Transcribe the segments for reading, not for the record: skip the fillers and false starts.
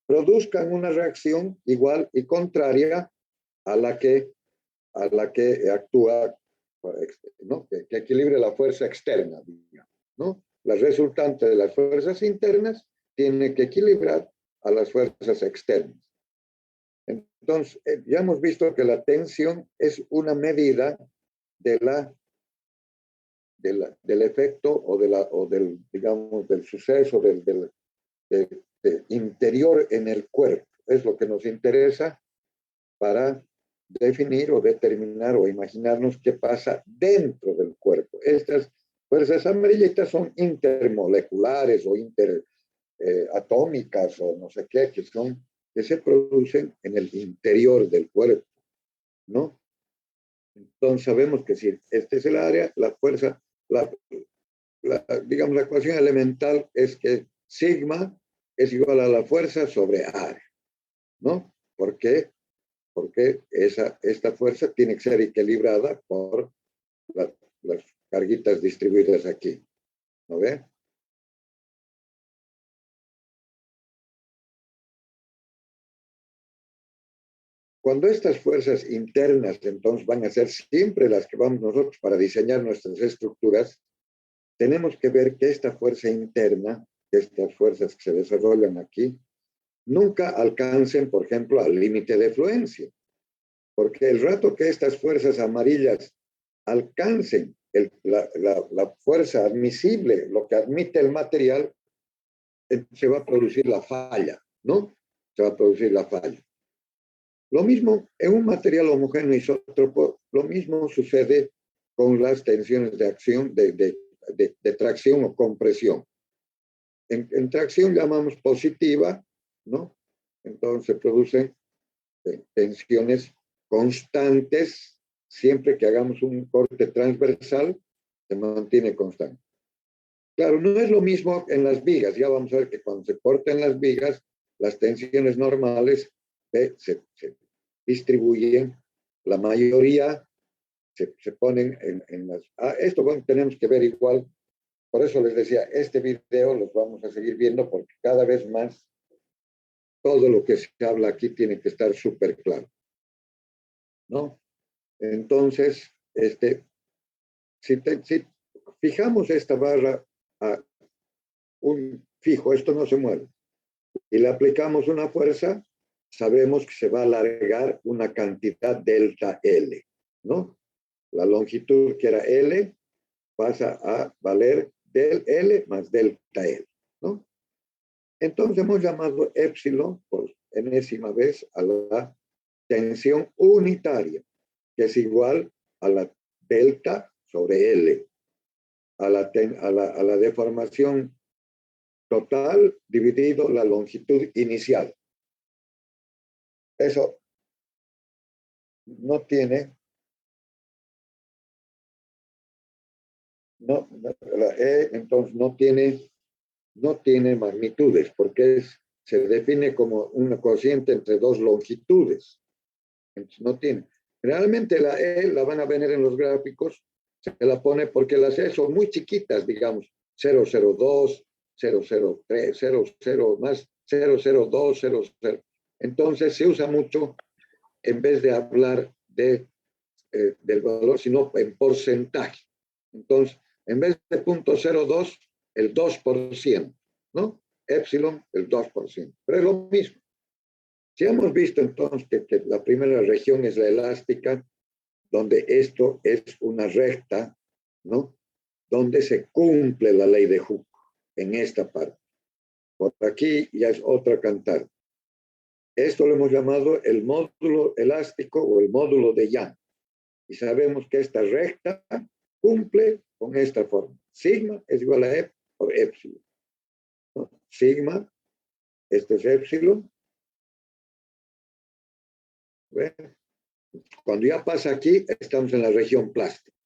produzcan una reacción igual y contraria a la que actúa, ¿no? que equilibre la fuerza externa, digamos, ¿no? La resultante de las fuerzas internas tiene que equilibrar a las fuerzas externas. Entonces, ya hemos visto que la tensión es una medida del efecto o del, digamos, del suceso del interior en el cuerpo. Es lo que nos interesa para definir o determinar o imaginarnos qué pasa dentro del cuerpo. Estas fuerzas amarillitas son intermoleculares o interatómicas o no sé qué, que se producen en el interior del cuerpo, ¿no? Entonces sabemos que si este es el área, la fuerza, digamos, la ecuación elemental es que sigma es igual a la fuerza sobre área, ¿no? ¿Por qué? Porque esta fuerza tiene que ser equilibrada por las carguitas distribuidas aquí, ¿no ve? Cuando estas fuerzas internas entonces van a ser siempre las que vamos nosotros para diseñar nuestras estructuras, tenemos que ver que esta fuerza interna, estas fuerzas que se desarrollan aquí, nunca alcancen, por ejemplo, al límite de fluencia. Porque el rato que estas fuerzas amarillas alcancen la fuerza admisible, lo que admite el material, se va a producir la falla, ¿no? Se va a producir la falla. Lo mismo en un material homogéneo isótropo, lo mismo sucede con las tensiones de acción, de tracción o compresión. En tracción llamamos positiva, ¿no? Entonces se producen tensiones constantes, siempre que hagamos un corte transversal, se mantiene constante. Claro, no es lo mismo en las vigas. Ya vamos a ver que cuando se cortan las vigas, las tensiones normales se distribuyen, la mayoría se ponen en las... esto bueno, tenemos que ver igual, por eso les decía, este video los vamos a seguir viendo porque cada vez más todo lo que se habla aquí tiene que estar súper claro, ¿no? Entonces, si fijamos esta barra a un fijo, esto no se mueve, y le aplicamos una fuerza, sabemos que se va a alargar una cantidad delta L, ¿no? La longitud que era L pasa a valer del L más delta L, ¿no? Entonces hemos llamado épsilon por enésima vez a la tensión unitaria, que es igual a la delta sobre L, a la deformación total dividido la longitud inicial. Eso no tiene, la E entonces no tiene magnitudes, porque se define como una cociente entre dos longitudes. Entonces no tiene. Realmente la E la van a ver en los gráficos, se la pone porque las E son muy chiquitas, digamos, 002, 003, 00 más 002, 00. Entonces se usa mucho en vez de hablar del valor, sino en porcentaje. Entonces, en vez de 0.02, el 2%, ¿no? Épsilon, el 2%. Pero es lo mismo. Si hemos visto entonces que la primera región es la elástica, donde esto es una recta, ¿no? Donde se cumple la ley de Hooke en esta parte. Por aquí ya es otra cantar. Esto lo hemos llamado el módulo elástico o el módulo de Young. Y sabemos que esta recta cumple con esta forma. Sigma es igual a E por épsilon, ¿no? Sigma, esto es épsilon. ¿Ve? Cuando ya pasa aquí, estamos en la región plástica.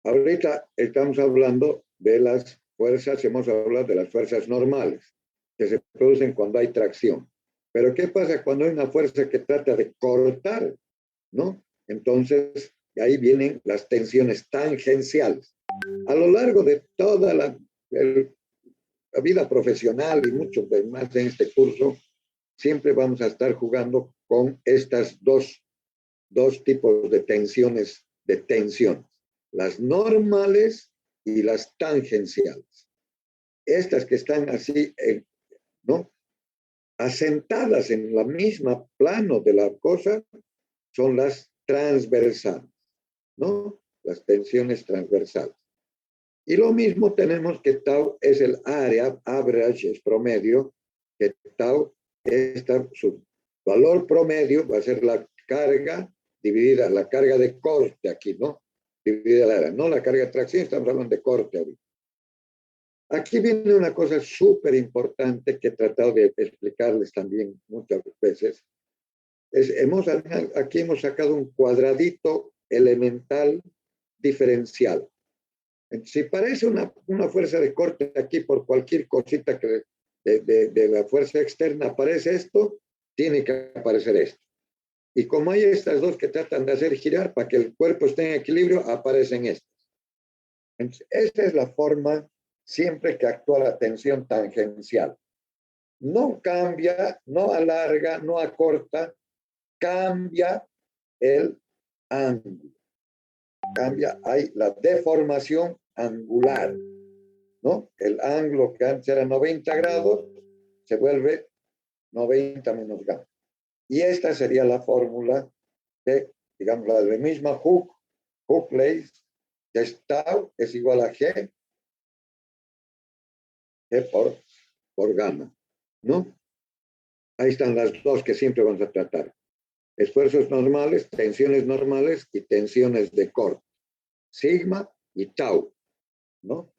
Ahorita estamos hablando de las fuerzas, hemos hablado de las fuerzas normales, que se producen cuando hay tracción. Pero ¿qué pasa cuando hay una fuerza que trata de cortar, ¿no? Entonces, ahí vienen las tensiones tangenciales. A lo largo de toda la vida profesional y mucho más en este curso, siempre vamos a estar jugando con estas dos tipos de tensiones, las normales y las tangenciales. Estas que están así, ¿no? Asentadas en el mismo plano de la cosa, son las transversales, ¿no? Las tensiones transversales. Y lo mismo tenemos que tau es el área, average, es promedio, que tau, su valor promedio va a ser la carga dividida, la carga de corte aquí, ¿no? Dividida la área, no la carga de tracción, estamos hablando de corte ahorita. Aquí viene una cosa súper importante que he tratado de explicarles también muchas veces. Aquí hemos sacado un cuadradito elemental diferencial. Si parece una fuerza de corte aquí por cualquier cosita que de la fuerza externa aparece esto, tiene que aparecer esto. Y como hay estas dos que tratan de hacer girar para que el cuerpo esté en equilibrio, aparecen estas. Entonces, esa es la forma siempre que actúa la tensión tangencial. No cambia, no alarga, no acorta, cambia el ángulo. Cambia, hay la deformación angular, ¿no? El ángulo que antes era 90 grados se vuelve 90 menos gamma. Y esta sería la fórmula de, digamos, la de la misma Hooke-Lace, que es tau es igual a G por gamma, ¿no? Ahí están las dos que siempre vamos a tratar. Esfuerzos normales, tensiones normales y tensiones de corte. Sigma y tau, ¿no?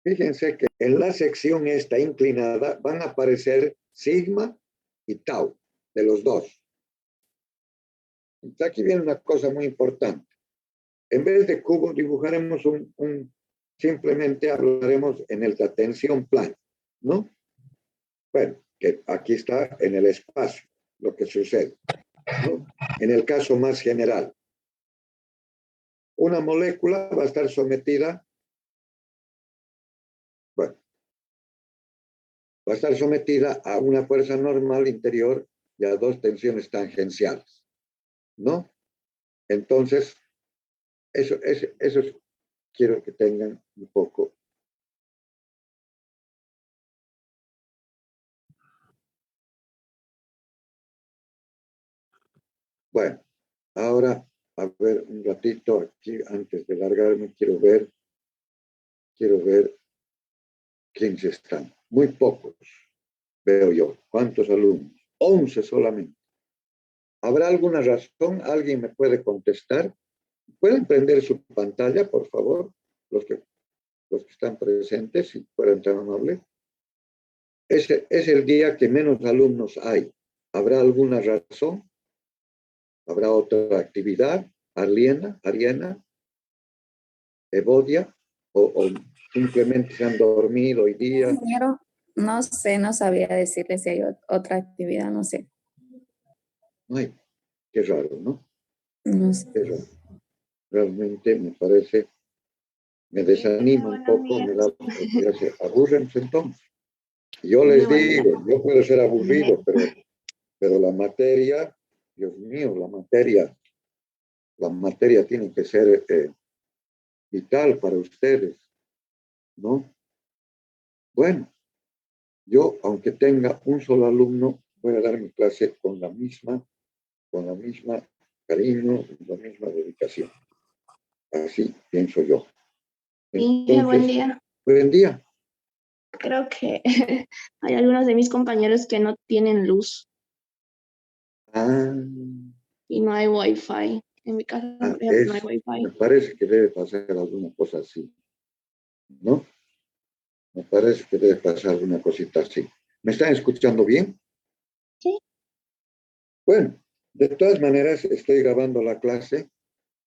Fíjense que en la sección esta inclinada van a aparecer sigma y tau, de los dos. Entonces aquí viene una cosa muy importante. En vez de cubo dibujaremos simplemente hablaremos en la tensión plana, ¿no? Bueno, que aquí está en el espacio lo que sucede, ¿no? En el caso más general, una molécula va a estar sometida, bueno, va a estar sometida a una fuerza normal interior y a dos tensiones tangenciales, ¿no? Entonces, eso quiero que tengan un poco. Bueno, ahora, a ver, un ratito aquí, antes de largarme, quiero ver quiénes están. Muy pocos, veo yo. ¿Cuántos alumnos? 11 solamente. ¿Habrá alguna razón? ¿Alguien me puede contestar? ¿Pueden prender su pantalla, por favor? Los que están presentes, si fueran tan amables. Es el día que menos alumnos hay. ¿Habrá alguna razón? ¿Habrá otra actividad? ¿Ariana? ¿Evodia? ¿O simplemente se han dormido hoy día? Ingeniero, no sé, no sabía decirle si hay otra actividad, no sé. Ay, qué raro, ¿no? No sé. Qué raro. Realmente me parece, me desanima un poco, me da, se aburren entonces. Yo les digo, yo puedo ser aburrido, pero la materia, Dios mío, la materia tiene que ser vital para ustedes, ¿no? Bueno, yo, aunque tenga un solo alumno, voy a dar mi clase con la misma cariño, la misma dedicación. Así pienso yo. Inge, buen Entonces, día. buen día. Creo que hay algunos de mis compañeros que no tienen luz Ah, y no hay wifi. En mi casa, por ejemplo, no hay wifi. me parece que debe pasar alguna cosa así, ¿no? Me parece que debe pasar alguna cosita así. ¿Me están escuchando bien? Sí. Bueno, de todas maneras estoy grabando la clase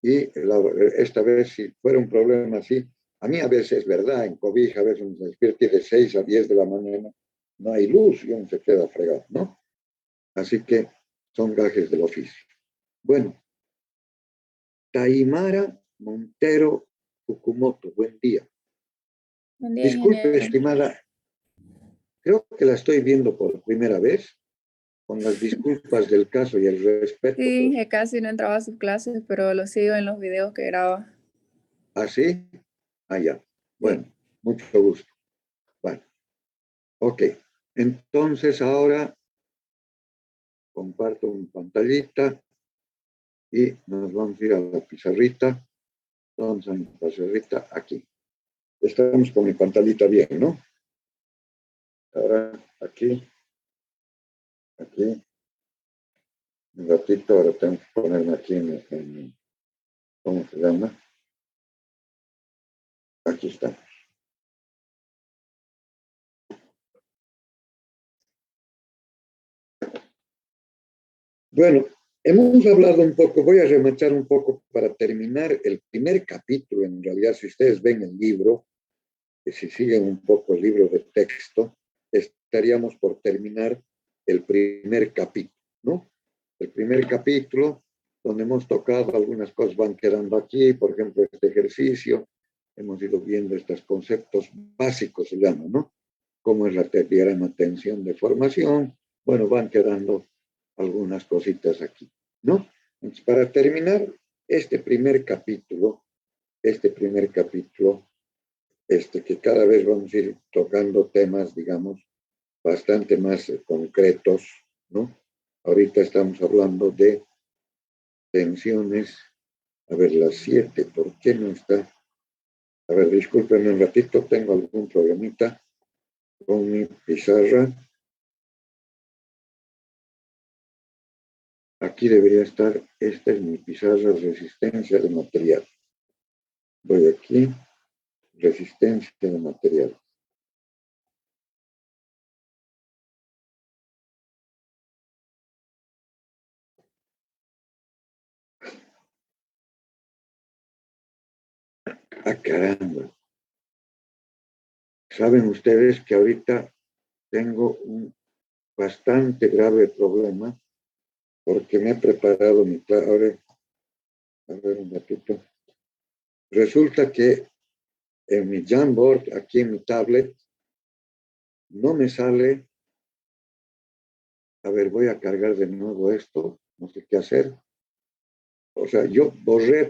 y esta vez si fuera un problema así, A mí a veces es verdad, en Cobija a veces uno se despierta y de 6 a 10 de la mañana no hay luz y uno se queda fregado, ¿no? Así que son gajes del oficio. Bueno, Taimara Montero Fukumoto, buen día. Buen día, Disculpe, ingeniero. estimada, creo que la estoy viendo por primera vez, con las disculpas del caso y el respeto. Sí, que casi no entraba a sus clases, pero lo sigo en los videos que graba. ¿Así? Ah, ya. Sí. Bueno, mucho gusto. Bueno, ok. Entonces ahora comparto mi pantallita y nos vamos a ir a la pizarrita. Vamos a mi pizarrita aquí. Estamos con mi pantallita bien, ¿no? Ahora aquí, aquí. Un ratito, ahora tengo que ponerme aquí en ¿cómo se llama? Aquí está. Bueno, hemos hablado un poco, voy a remachar un poco para terminar el primer capítulo. En realidad, si ustedes ven el libro, que si siguen un poco el libro de texto, estaríamos por terminar el primer capítulo, ¿no? El primer capítulo, donde hemos tocado algunas cosas, van quedando aquí, por ejemplo, este ejercicio, hemos ido viendo estos conceptos básicos, se llama, ¿no? Cómo es la diagrama tensión de formación, bueno, van quedando algunas cositas aquí, ¿no? Entonces, para terminar este primer capítulo, que cada vez vamos a ir tocando temas, digamos, bastante más concretos, ¿no? Ahorita estamos hablando de tensiones. A ver, las 7, ¿por qué no está? A ver, discúlpenme un ratito, tengo algún problemita con mi pizarra. Aquí debería estar, esta es mi pizarra, resistencia de material. Voy aquí, resistencia de material. Ah, caramba. Saben ustedes que ahorita tengo un bastante grave problema porque me he preparado mi clase. Ahora, a ver un ratito. Resulta que en mi Jamboard, aquí en mi tablet, no me sale. A ver, voy a cargar de nuevo esto. No sé qué hacer. O sea, yo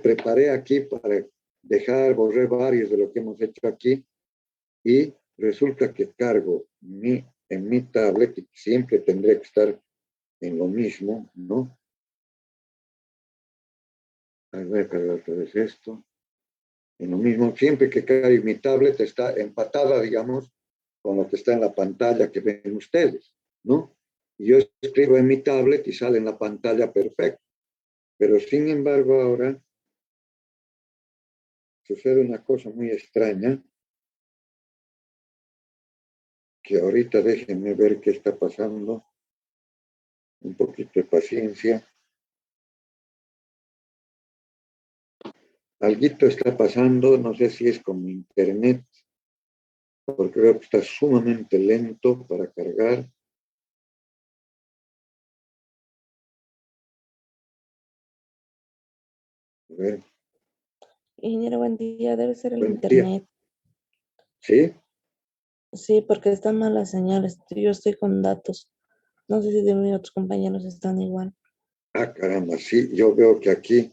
preparé aquí para borré varios de lo que hemos hecho aquí y resulta que cargo en mi tablet, y siempre tendré que estar en lo mismo, ¿no? Voy a cargar otra vez esto. En lo mismo, siempre que cargue mi tablet está empatada, digamos, con lo que está en la pantalla que ven ustedes, ¿no? Y yo escribo en mi tablet y sale en la pantalla perfecto. Pero sin embargo ahora sucede una cosa muy extraña, que ahorita déjenme ver qué está pasando. Un poquito de paciencia. Alguito está pasando, no sé si es con mi internet, porque veo que está sumamente lento para cargar. A ver, Ingeniero, buen día. Debe ser el buen día. internet. ¿Sí? Sí, porque están malas señales. Yo estoy con datos. No sé si de mis otros compañeros están igual. Ah, caramba, sí, yo veo que aquí,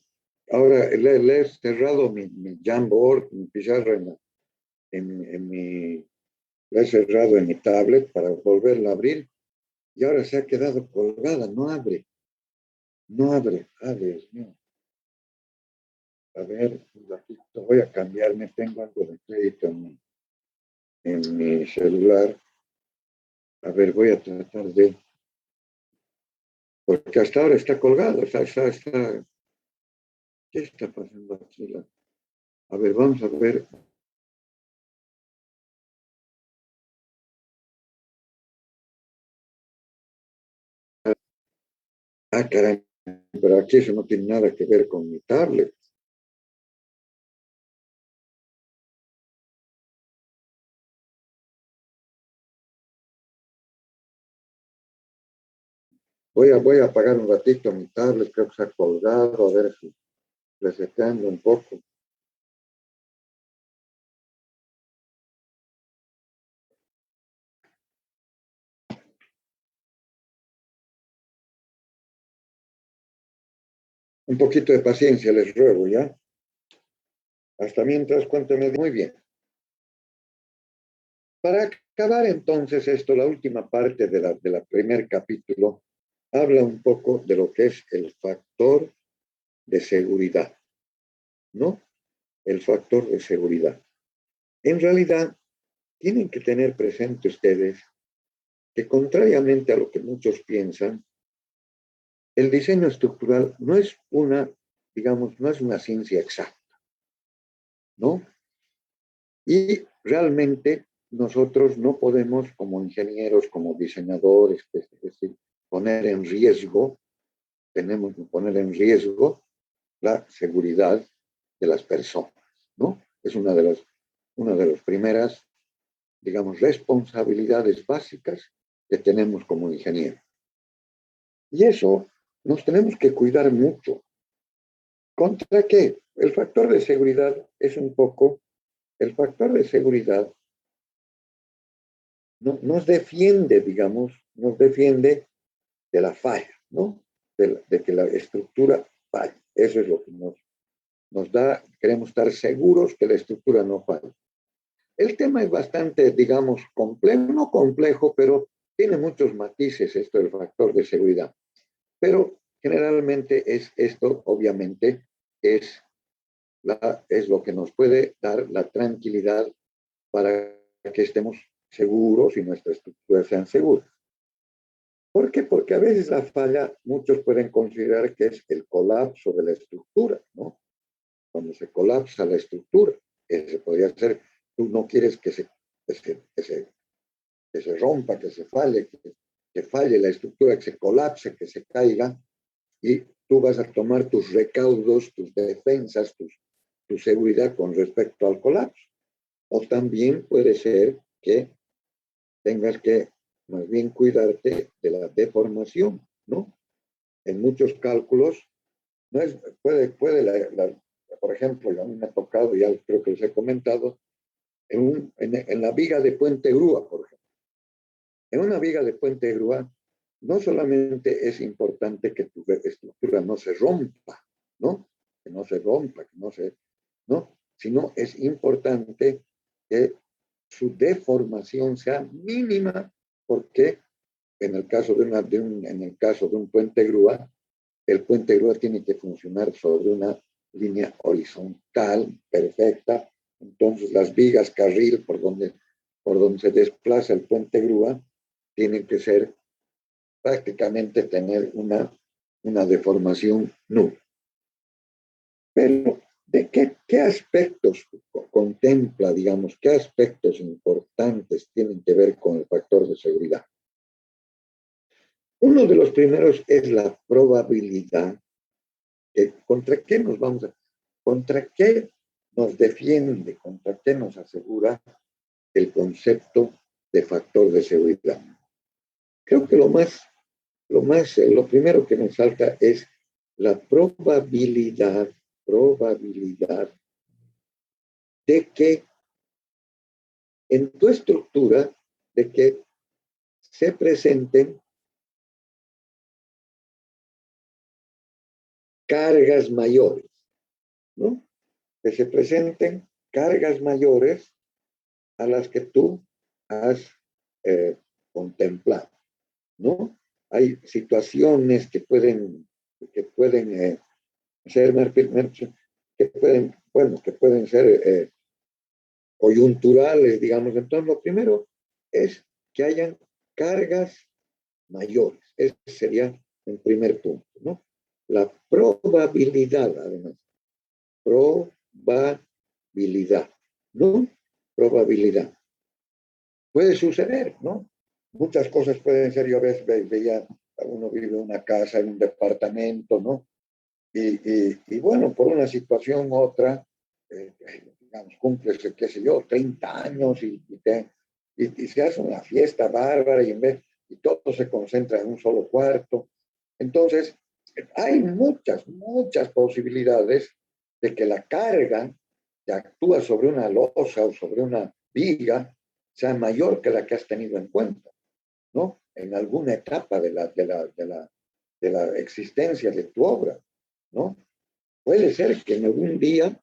ahora le he cerrado mi Jamboard, mi pizarra la he cerrado en mi tablet para volverla a abrir y ahora se ha quedado colgada, no abre, no abre. Ah, Dios mío. A ver, un ratito, voy a cambiarme, tengo algo de crédito en mi celular. A ver, voy a tratar porque hasta ahora está colgado, ¿qué está pasando aquí? A ver, vamos a ver. Ah, caray, pero aquí eso no tiene nada que ver con mi tablet. Voy a apagar un ratito mi tablet, creo que se ha colgado, a ver si reseteando un poco. Un poquito de paciencia les ruego, ¿ya? Hasta mientras, cuénteme muy bien. Para acabar entonces esto, la última parte de la primer capítulo habla un poco de lo que es el factor de seguridad, ¿no? El factor de seguridad. En realidad, tienen que tener presente ustedes que contrariamente a lo que muchos piensan, el diseño estructural no es una, digamos, no es una ciencia exacta, ¿no? Y realmente nosotros no podemos, como ingenieros, como diseñadores, es decir, poner en riesgo, tenemos que poner en riesgo la seguridad de las personas, ¿no? Es una de las primeras, digamos, responsabilidades básicas que tenemos como ingenieros. Y eso nos tenemos que cuidar mucho. ¿Contra qué? El factor de seguridad es un poco, el factor de seguridad nos defiende, digamos, nos defiende de la falla, ¿no? De que la estructura falle. Eso es lo que nos da, queremos estar seguros que la estructura no falle. El tema es bastante, digamos, complejo, no complejo, pero tiene muchos matices esto del factor de seguridad. Pero generalmente es esto, obviamente, es lo que nos puede dar la tranquilidad para que estemos seguros y nuestras estructuras sean seguras. ¿Por qué? Porque a veces la falla, muchos pueden considerar que es el colapso de la estructura, ¿no? Cuando se colapsa la estructura, ese podría ser, tú no quieres que se rompa, que se falle, que falle la estructura, que se colapse, que se caiga, y tú vas a tomar tus recaudos, tus defensas, tu seguridad con respecto al colapso. O también puede ser que tengas que más bien cuidarte de la deformación, ¿no? En muchos cálculos, no es, por ejemplo, a mí me ha tocado, ya creo que les he comentado, en la viga de puente grúa, por ejemplo. En una viga de puente grúa, no solamente es importante que tu estructura no se rompa, ¿no? Que no se rompa, ¿no? Sino es importante que su deformación sea mínima, porque en el caso en el caso de un puente grúa, el puente grúa tiene que funcionar sobre una línea horizontal perfecta. Entonces las vigas carril por donde se desplaza el puente grúa tienen que ser prácticamente tener una deformación nula. Pero ¿de qué aspectos contempla, digamos, qué aspectos importantes tienen que ver con el factor de seguridad? Uno de los primeros es la probabilidad. ¿Contra qué nos defiende, contra qué nos asegura el concepto de factor de seguridad? Creo que lo primero que nos salta es la probabilidad de que en tu estructura, de que se presenten cargas mayores, ¿no? Que se presenten cargas mayores a las que tú has contemplado, ¿no? Hay situaciones que pueden ser, que pueden ser coyunturales, digamos. Entonces, lo primero es que hayan cargas mayores. Ese sería el primer punto, ¿no? La probabilidad, además. Probabilidad, ¿no? Probabilidad. Puede suceder, ¿no? Muchas cosas pueden ser. Yo a veces veía, uno vive en una casa, en un departamento, ¿no? Y bueno, por una situación u otra, digamos, cumples, qué sé yo, 30 años y se hace una fiesta bárbara y todo se concentra en un solo cuarto Entonces, hay muchas posibilidades de que la carga que actúa sobre una losa o sobre una viga sea mayor que la que has tenido en cuenta, ¿no? En alguna etapa de la existencia de tu obra, ¿no? Puede ser que en algún día,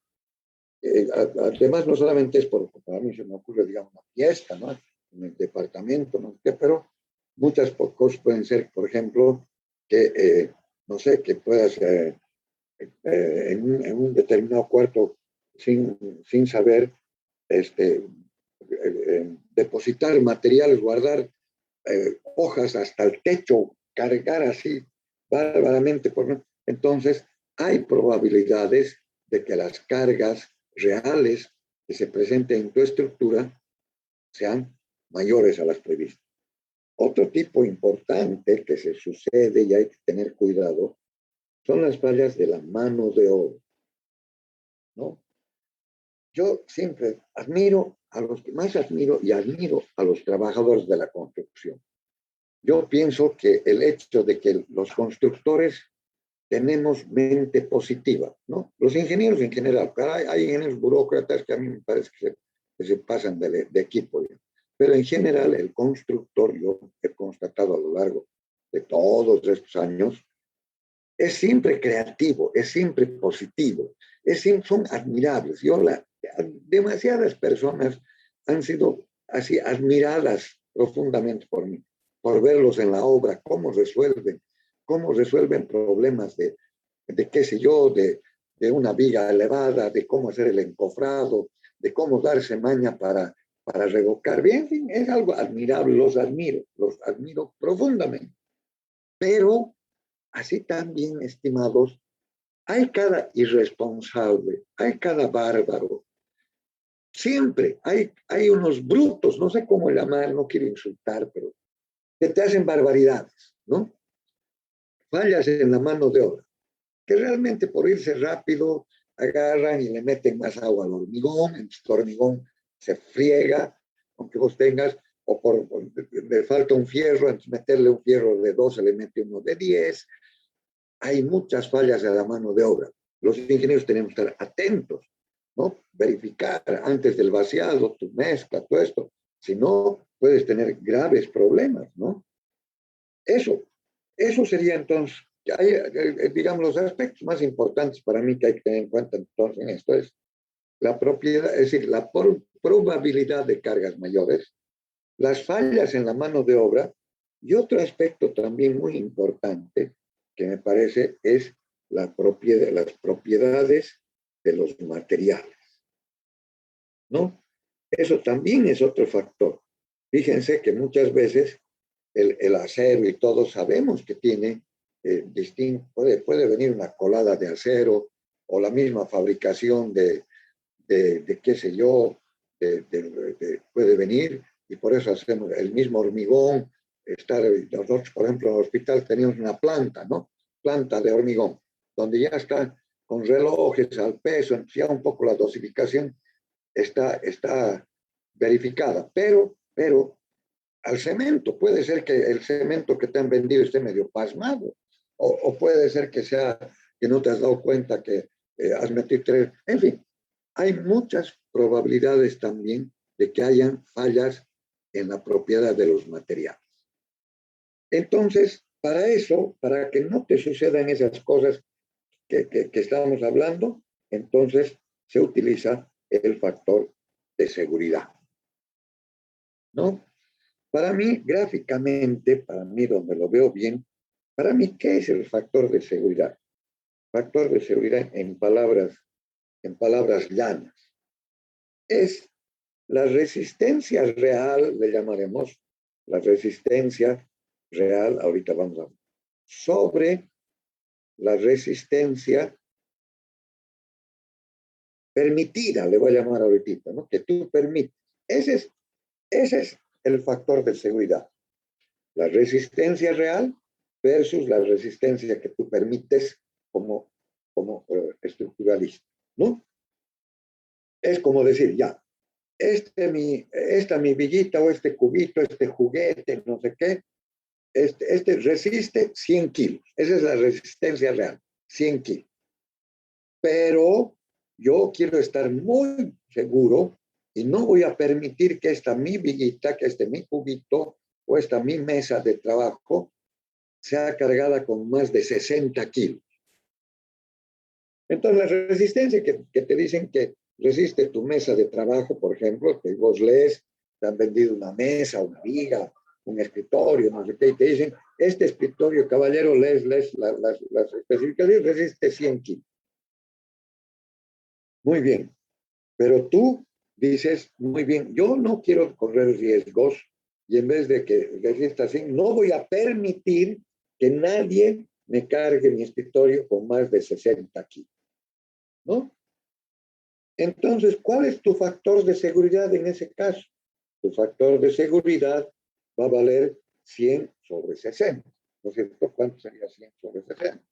además no solamente es por, para mí se me ocurre, digamos, una fiesta, ¿no? En el departamento, no sé, pero muchas cosas pueden ser, por ejemplo, que, no sé, que puedas en un determinado cuarto sin saber depositar materiales, guardar hojas hasta el techo, cargar así bárbaramente. Entonces, hay probabilidades de que las cargas reales que se presenten en tu estructura sean mayores a las previstas. Otro tipo importante que se sucede y hay que tener cuidado son las fallas de la mano de obra, ¿no? Yo siempre admiro a los que más admiro y admiro a los trabajadores de la construcción. Yo pienso que el hecho de que los constructores tenemos mente positiva, ¿no? Los ingenieros en general, hay ingenieros burócratas que a mí me parece que se pasan de equipo, ¿no? Pero en general el constructor, yo he constatado a lo largo de todos estos años, es siempre creativo, es siempre positivo, son admirables. Demasiadas personas han sido así admiradas profundamente por mí, por verlos en la obra, cómo resuelven problemas de qué sé yo, de una viga elevada, de cómo hacer el encofrado, de cómo darse maña para revocar. Bien, en fin, es algo admirable, los admiro profundamente. Pero así también, estimados, hay cada irresponsable, hay cada bárbaro. Siempre hay unos brutos, no sé cómo llamar, no quiero insultar, pero que te hacen barbaridades, ¿no? Fallas en la mano de obra, que realmente por irse rápido agarran y le meten más agua al hormigón, entonces el hormigón se friega, aunque vos tengas, le falta un fierro, entonces meterle un fierro de 12 le mete uno de 10. Hay muchas fallas a la mano de obra. Los ingenieros tenemos que estar atentos, ¿no? Verificar antes del vaciado, tu mezcla, todo esto. Si no, puedes tener graves problemas, ¿no? Eso sería entonces, digamos, los aspectos más importantes para mí que hay que tener en cuenta entonces en esto es la propiedad, es decir, la probabilidad de cargas mayores, las fallas en la mano de obra y otro aspecto también muy importante que me parece es las propiedades de los materiales, ¿no? Eso también es otro factor. Fíjense que muchas veces el acero y todos sabemos que tiene puede venir una colada de acero o la misma fabricación de qué sé yo, puede venir y por eso hacemos el mismo hormigón. Nosotros, por ejemplo, en el hospital teníamos una planta, ¿no? Planta de hormigón, donde ya está con relojes al peso, ya un poco la dosificación está verificada, pero al cemento, puede ser que el cemento que te han vendido esté medio pasmado, o puede ser que sea que no te has dado cuenta que has metido en fin, hay muchas probabilidades también de que hayan fallas en la propiedad de los materiales. Entonces, para eso, para que no te sucedan esas cosas que estábamos hablando, entonces se utiliza el factor de seguridad, ¿no? Para mí, gráficamente, para mí donde lo veo bien, para mí, ¿qué es el factor de seguridad? Factor de seguridad en palabras llanas. Es la resistencia real, le llamaremos, la resistencia real, ahorita vamos a ver, sobre la resistencia permitida, le voy a llamar ahorita, ¿no? Que tú permites. Ese es el factor de seguridad. La resistencia real versus la resistencia que tú permites como estructuralista, ¿no? Es como decir, ya, esta mi villita o este cubito, este juguete, no sé qué, Este resiste 100 kilos. Esa es la resistencia real, 100 kilos. Pero yo quiero estar muy seguro y no voy a permitir que esta mi viguita, que este mi cubito o esta mi mesa de trabajo sea cargada con más de 60 kilos. Entonces, la resistencia que te dicen que resiste tu mesa de trabajo, por ejemplo, que vos lees, te han vendido una mesa, una viga, un escritorio, no sé qué, y te dicen, este escritorio, caballero, lees las especificaciones, resiste 100 kilos. Muy bien, pero tú dices, muy bien, yo no quiero correr riesgos y en vez de que resista así, no voy a permitir que nadie me cargue mi escritorio con más de 60 kilos, ¿no? Entonces, ¿cuál es tu factor de seguridad en ese caso? Tu factor de seguridad va a valer 100 sobre 60. ¿No es cierto? ¿Cuánto sería 100 sobre 60?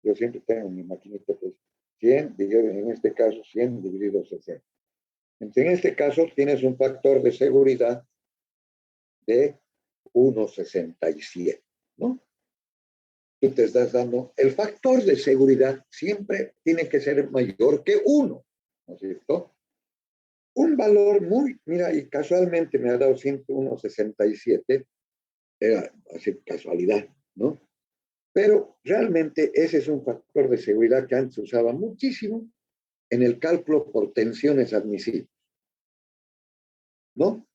Yo siempre tengo mi maquinita, pues 100, en este caso 100 dividido 60. Entonces, en este caso tienes un factor de seguridad de 1,67, ¿no? Tú te estás dando, el factor de seguridad siempre tiene que ser mayor que 1, ¿no es cierto? Un valor muy, mira, y casualmente me ha dado 101,67, era así casualidad, ¿no? Pero realmente ese es un factor de seguridad que antes se usaba muchísimo en el cálculo por tensiones admisibles, ¿no?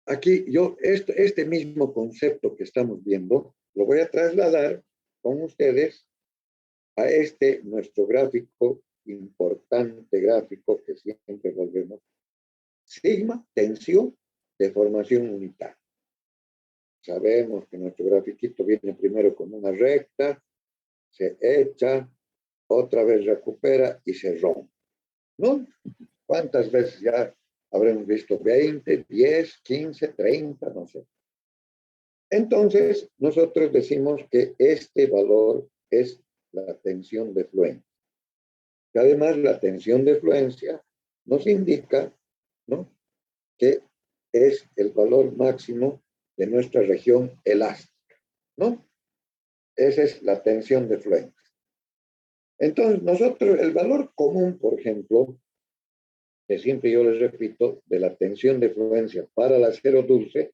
Aquí yo, este mismo concepto que estamos viendo, lo voy a trasladar con ustedes a nuestro gráfico, importante gráfico que siempre volvemos. Sigma, tensión, deformación unitaria. Sabemos que nuestro grafiquito viene primero con una recta, se echa, otra vez recupera y se rompe, ¿no? ¿Cuántas veces ya habremos visto? 20, 10, 15, 30, no sé. Entonces, nosotros decimos que este valor es la tensión de fluencia. Y además, la tensión de fluencia nos indica, ¿no?, que es el valor máximo de nuestra región elástica, ¿no? Esa es la tensión de fluencia. Entonces, nosotros, el valor común, por ejemplo, que siempre yo les repito, de la tensión de fluencia para el acero dulce,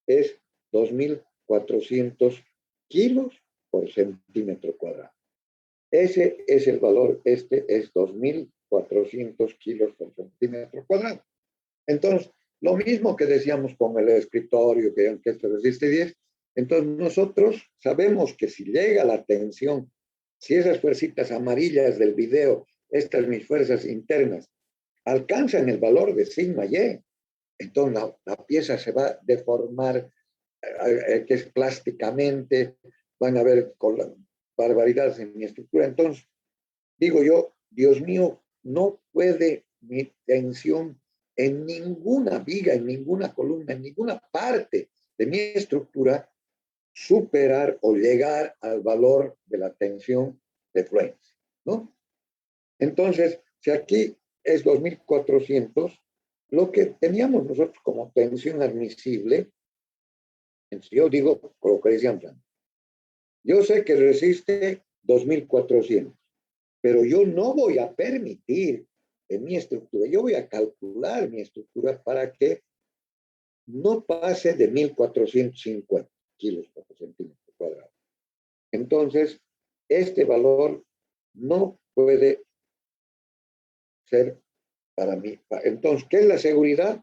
es 2.400 kilos por centímetro cuadrado. Ese es el valor, este es 2.400 kilos por centímetro cuadrado. Entonces, lo mismo que decíamos con el escritorio, que esto resiste 10, entonces nosotros sabemos que si llega la tensión, si esas fuercitas amarillas del video, estas mis fuerzas internas, alcanzan el valor de sigma y, entonces la pieza se va a deformar, que es plásticamente, van a haber barbaridades en mi estructura. Entonces, digo yo, Dios mío, no puede mi tensión en ninguna viga, en ninguna columna, en ninguna parte de mi estructura superar o llegar al valor de la tensión de fluencia, ¿no? Entonces, si aquí es 2.400, lo que teníamos nosotros como tensión admisible, yo digo, con lo que decían, yo sé que resiste 2.400, pero yo no voy a permitir en mi estructura, yo voy a calcular mi estructura para que no pase de 1.450 kilos por centímetro cuadrado. Entonces, este valor no puede ser para mí. Entonces, ¿qué es la seguridad?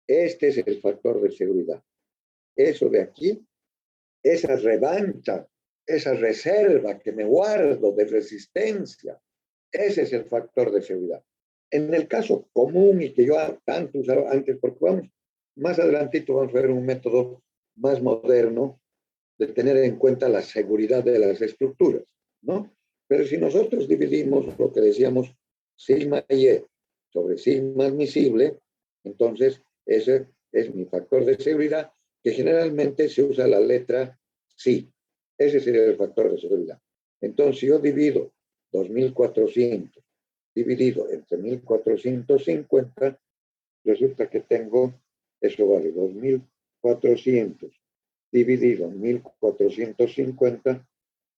Este es el factor de seguridad. Eso de aquí, esa revancha, esa reserva que me guardo de resistencia, ese es el factor de seguridad. En el caso común y que yo tanto usaba antes, porque vamos, más adelantito vamos a ver un método más moderno de tener en cuenta la seguridad de las estructuras, ¿no? Pero si nosotros dividimos lo que decíamos sigma y sobre sigma admisible, entonces ese es mi factor de seguridad, que generalmente se usa la letra sí. Ese sería el factor de seguridad. Entonces, si yo divido 2.400 dividido entre 1.450, resulta que tengo, eso vale 2.400 dividido en 1450,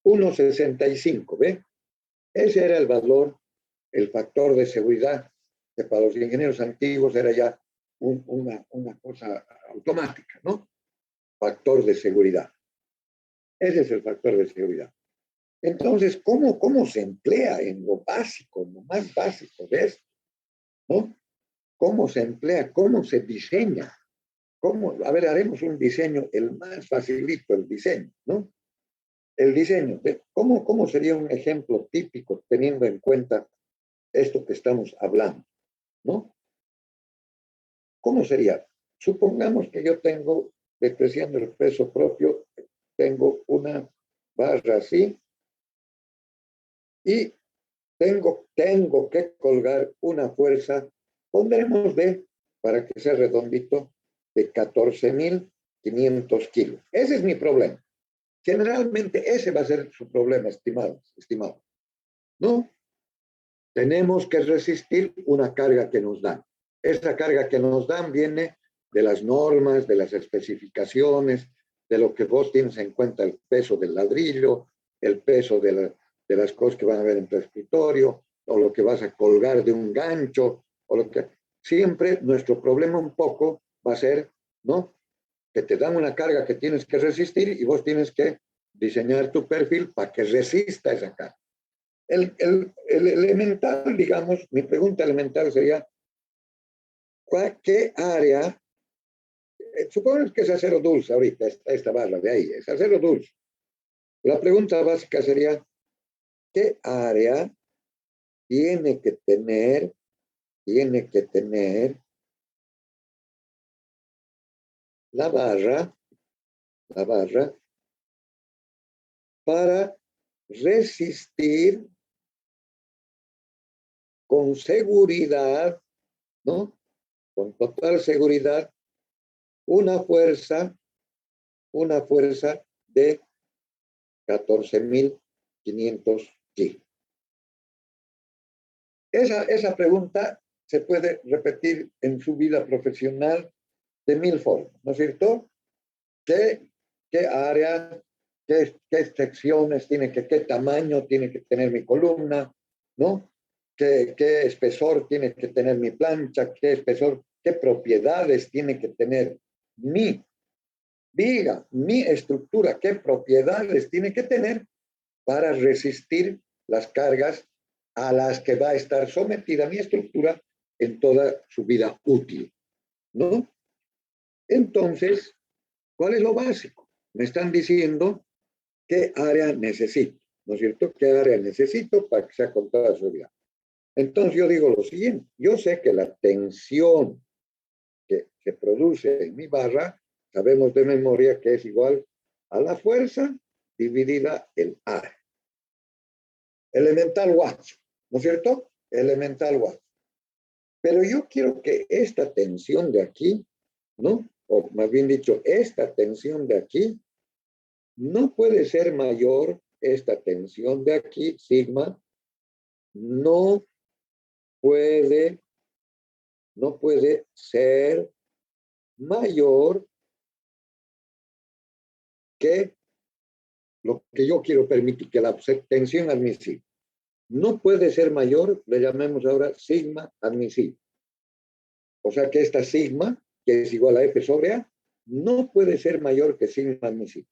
1,65, ¿ve? Ese era el valor, el factor de seguridad, que para los ingenieros antiguos era ya una cosa automática, ¿no? Factor de seguridad. Ese es el factor de seguridad. Entonces, ¿cómo se emplea en lo básico, en lo más básico de esto? ¿No? ¿Cómo se emplea? ¿Cómo se diseña? A ver, haremos un diseño, el más facilito, el diseño, ¿no? El diseño. ¿Cómo sería un ejemplo típico teniendo en cuenta esto que estamos hablando, ¿no? ¿Cómo sería? Supongamos que yo tengo, despreciando el peso propio, tengo una barra así y tengo que colgar una fuerza, pondremos B para que sea redondito, de 14.500 kilos. Ese es mi problema. Generalmente ese va a ser su problema, estimado. ¿No? Tenemos que resistir una carga que nos dan. Esa carga que nos dan viene de las normas, de las especificaciones, de lo que vos tienes en cuenta, el peso del ladrillo, el peso de las cosas que van a ver en tu escritorio, o lo que vas a colgar de un gancho, o lo que... Siempre nuestro problema un poco va a ser, ¿no? Que te dan una carga que tienes que resistir y vos tienes que diseñar tu perfil para que resista esa carga. El elemental, digamos, mi pregunta elemental sería, ¿qué área? Supongamos que es acero dulce ahorita, esta barra de ahí, es acero dulce. La pregunta básica sería, ¿qué área tiene que tener la barra para resistir con seguridad, ¿no? Con total seguridad, una fuerza de 14.500 kilos? Esa pregunta se puede repetir en su vida profesional de 1000 formas, ¿no es cierto? ¿Qué área, qué secciones qué tamaño tiene que tener mi columna, ¿no? ¿Qué espesor tiene que tener mi plancha? ¿Qué espesor, qué propiedades tiene que tener mi viga, mi estructura? ¿Qué propiedades tiene que tener para resistir las cargas a las que va a estar sometida mi estructura en toda su vida útil, ¿no? Entonces, ¿cuál es lo básico? Me están diciendo qué área necesito, ¿no es cierto? ¿Qué área necesito para que sea con toda su vida? Entonces yo digo lo siguiente, yo sé que la tensión que se produce en mi barra, sabemos de memoria que es igual a la fuerza dividida el área. Elemental watts, ¿no es cierto? Elemental watts. Pero yo quiero que esta tensión de aquí, ¿no? O más bien dicho, esta tensión de aquí no puede ser mayor, esta tensión de aquí, sigma, no puede ser mayor que lo que yo quiero permitir, que la tensión admisible. No puede ser mayor, le llamemos ahora sigma admisible. O sea que esta sigma, que es igual a F sobre A, no puede ser mayor que sigma admisible.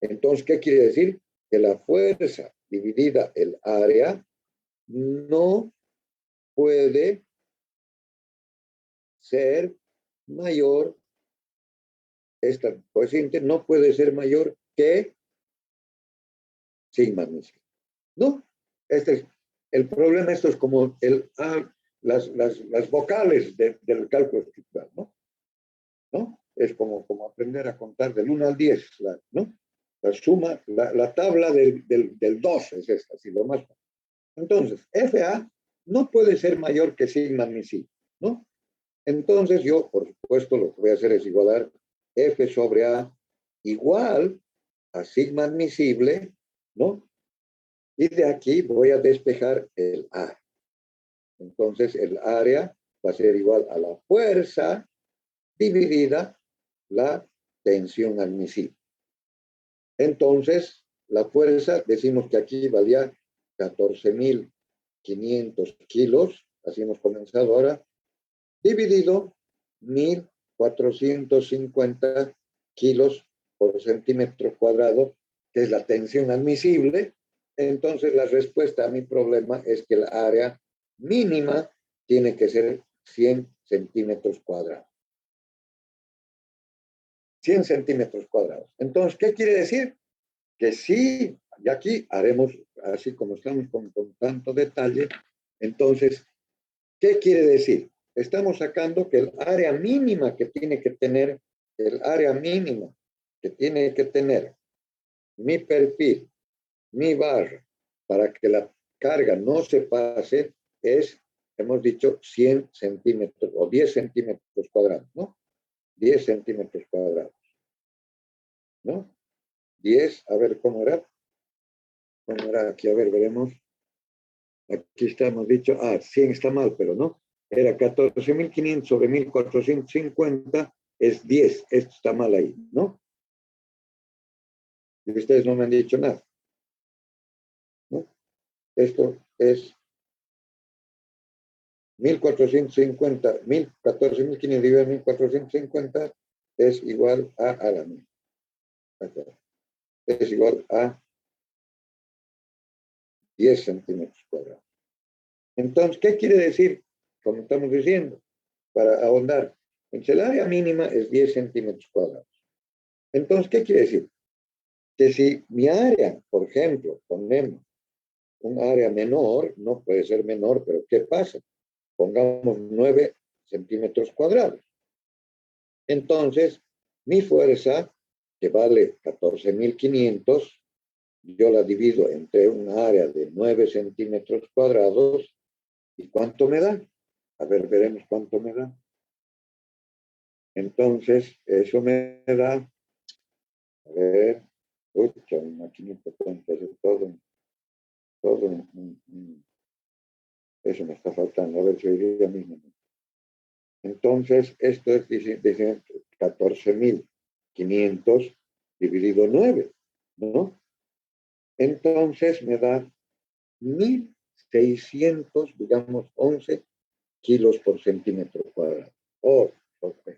Entonces, ¿qué quiere decir? Que la fuerza dividida el área no puede ser mayor, esta coeficiente no puede ser mayor que sigma admisible. ¿No? Este es el problema. Esto es como las vocales del cálculo estructural, ¿no? ¿No? Es como aprender a contar del 1 al 10, ¿no? La suma, la tabla del 2 es esta, así lo más. Entonces, FA no puede ser mayor que sigma admisible, ¿no? Entonces yo, por supuesto, lo que voy a hacer es igualar F sobre A igual a sigma admisible, ¿no? Y de aquí voy a despejar el área. Entonces el área va a ser igual a la fuerza dividida la tensión admisible. Entonces, la fuerza, decimos que aquí valía 14.500 kilos, así hemos comenzado ahora, dividido 1.450 kilos por centímetro cuadrado, que es la tensión admisible. Entonces, la respuesta a mi problema es que la área mínima tiene que ser 100 centímetros cuadrados. 100 centímetros cuadrados. Entonces, ¿qué quiere decir? Que sí, y aquí haremos, así como estamos con tanto detalle, entonces, ¿qué quiere decir? Estamos sacando que el área mínima que tiene que tener, mi perfil, mi barra, para que la carga no se pase, es, hemos dicho, 100 centímetros o 10 centímetros cuadrados, ¿no? 10 centímetros cuadrados, ¿no? 10, a ver cómo era. ¿Cómo era aquí? A ver, veremos. Aquí está, hemos dicho, 100 está mal, pero no. Era 14.500 sobre 1.450 es 10. Esto está mal ahí, ¿no? Y ustedes no me han dicho nada, ¿no? Esto es 1.450, 14.500 dividido 1.450 es igual a la misma. Es igual a 10 centímetros cuadrados. Entonces, ¿qué quiere decir? Como estamos diciendo, para ahondar, el área mínima es 10 centímetros cuadrados. Entonces, ¿qué quiere decir? Que si mi área, por ejemplo, ponemos un área menor, no puede ser menor, pero ¿qué pasa? Pongamos 9 centímetros cuadrados. Entonces, mi fuerza, que vale 14.500, yo la divido entre un área de 9 centímetros cuadrados. ¿Y cuánto me da? A ver, veremos cuánto me da. Entonces, eso me da, a ver, una maquinita puede hacer todo, eso me está faltando, a ver si hoy día mismo. Entonces, esto es 14.500 dividido 9, ¿no? Entonces me da 1.600, digamos, 11 kilos por centímetro cuadrado. Okay.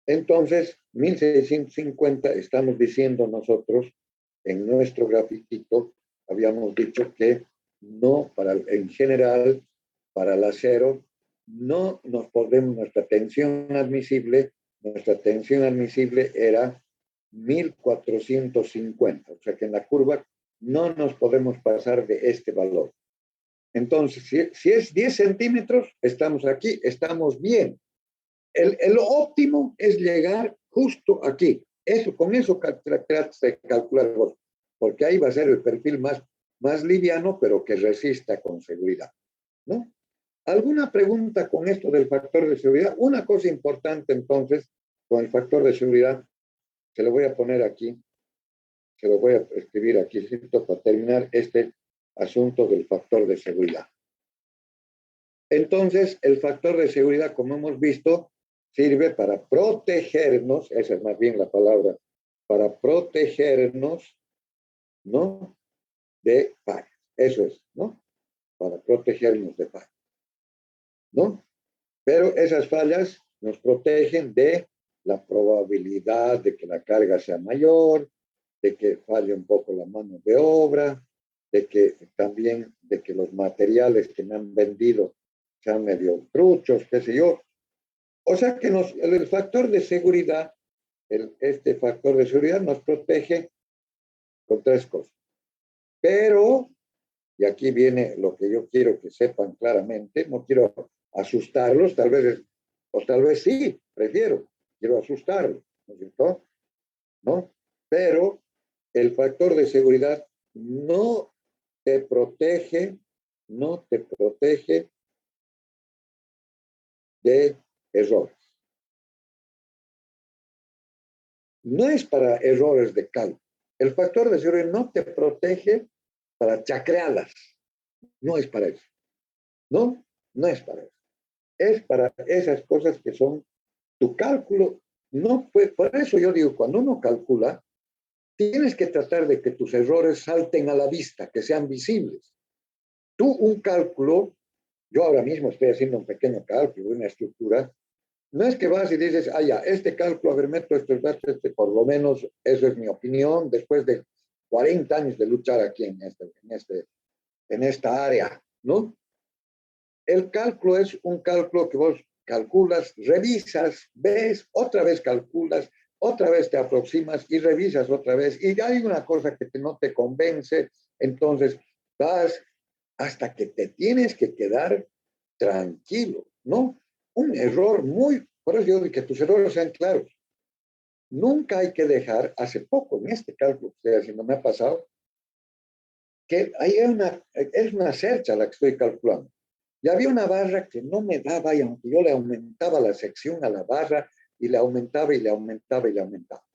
Entonces, 1.650 estamos diciendo nosotros, en nuestro grafiquito, habíamos dicho que no, en general, para el acero, no nos podemos, nuestra tensión admisible era 1.450, o sea que en la curva no nos podemos pasar de este valor. Entonces, si es 10 centímetros, estamos aquí, estamos bien. El óptimo es llegar justo aquí. Con eso tratas de calcular vos, porque ahí va a ser el perfil más liviano, pero que resista con seguridad, ¿no? ¿Alguna pregunta con esto del factor de seguridad? Una cosa importante entonces, con el factor de seguridad, se lo voy a poner aquí, se lo voy a escribir aquí, ¿cierto? Para terminar este asunto del factor de seguridad. Entonces, el factor de seguridad, como hemos visto, sirve para protegernos, esa es más bien la palabra, para protegernos, ¿no? De fallas. Eso es, ¿no? Para protegernos de fallas, ¿no? Pero esas fallas nos protegen de la probabilidad de que la carga sea mayor, de que falle un poco la mano de obra, de que también, de que los materiales que me han vendido sean medio truchos, qué sé yo. O sea que el factor de seguridad, este factor de seguridad nos protege con tres cosas. Pero, y aquí viene lo que yo quiero que sepan claramente, no quiero asustarlos, tal vez sí, quiero asustarlos, ¿no es cierto? ¿No? Pero el factor de seguridad no te protege de errores. No es para errores de cálculo. El factor de seguridad no te protege para chacreadas. No es para eso. No es para eso. Es para esas cosas que son tu cálculo. No puede, por eso yo digo, cuando uno calcula, tienes que tratar de que tus errores salten a la vista, que sean visibles. Tú un cálculo, yo ahora mismo estoy haciendo un pequeño cálculo de una estructura, no es que vas y dices, ah, ya, este cálculo, a ver, meto estos datos, por lo menos eso es mi opinión, después de 40 años de luchar aquí en esta área, ¿no? El cálculo es un cálculo que vos calculas, revisas, ves, otra vez calculas, otra vez te aproximas y revisas otra vez. Y hay una cosa que no te convence, entonces vas hasta que te tienes que quedar tranquilo, ¿no? Un error por eso yo digo que tus errores sean claros. Nunca hay que dejar, hace poco, en este cálculo que estoy haciendo, me ha pasado, que es una cercha la que estoy calculando. Y había una barra que no me daba, y aunque yo le aumentaba la sección a la barra, y le aumentaba, y le aumentaba, y le aumentaba,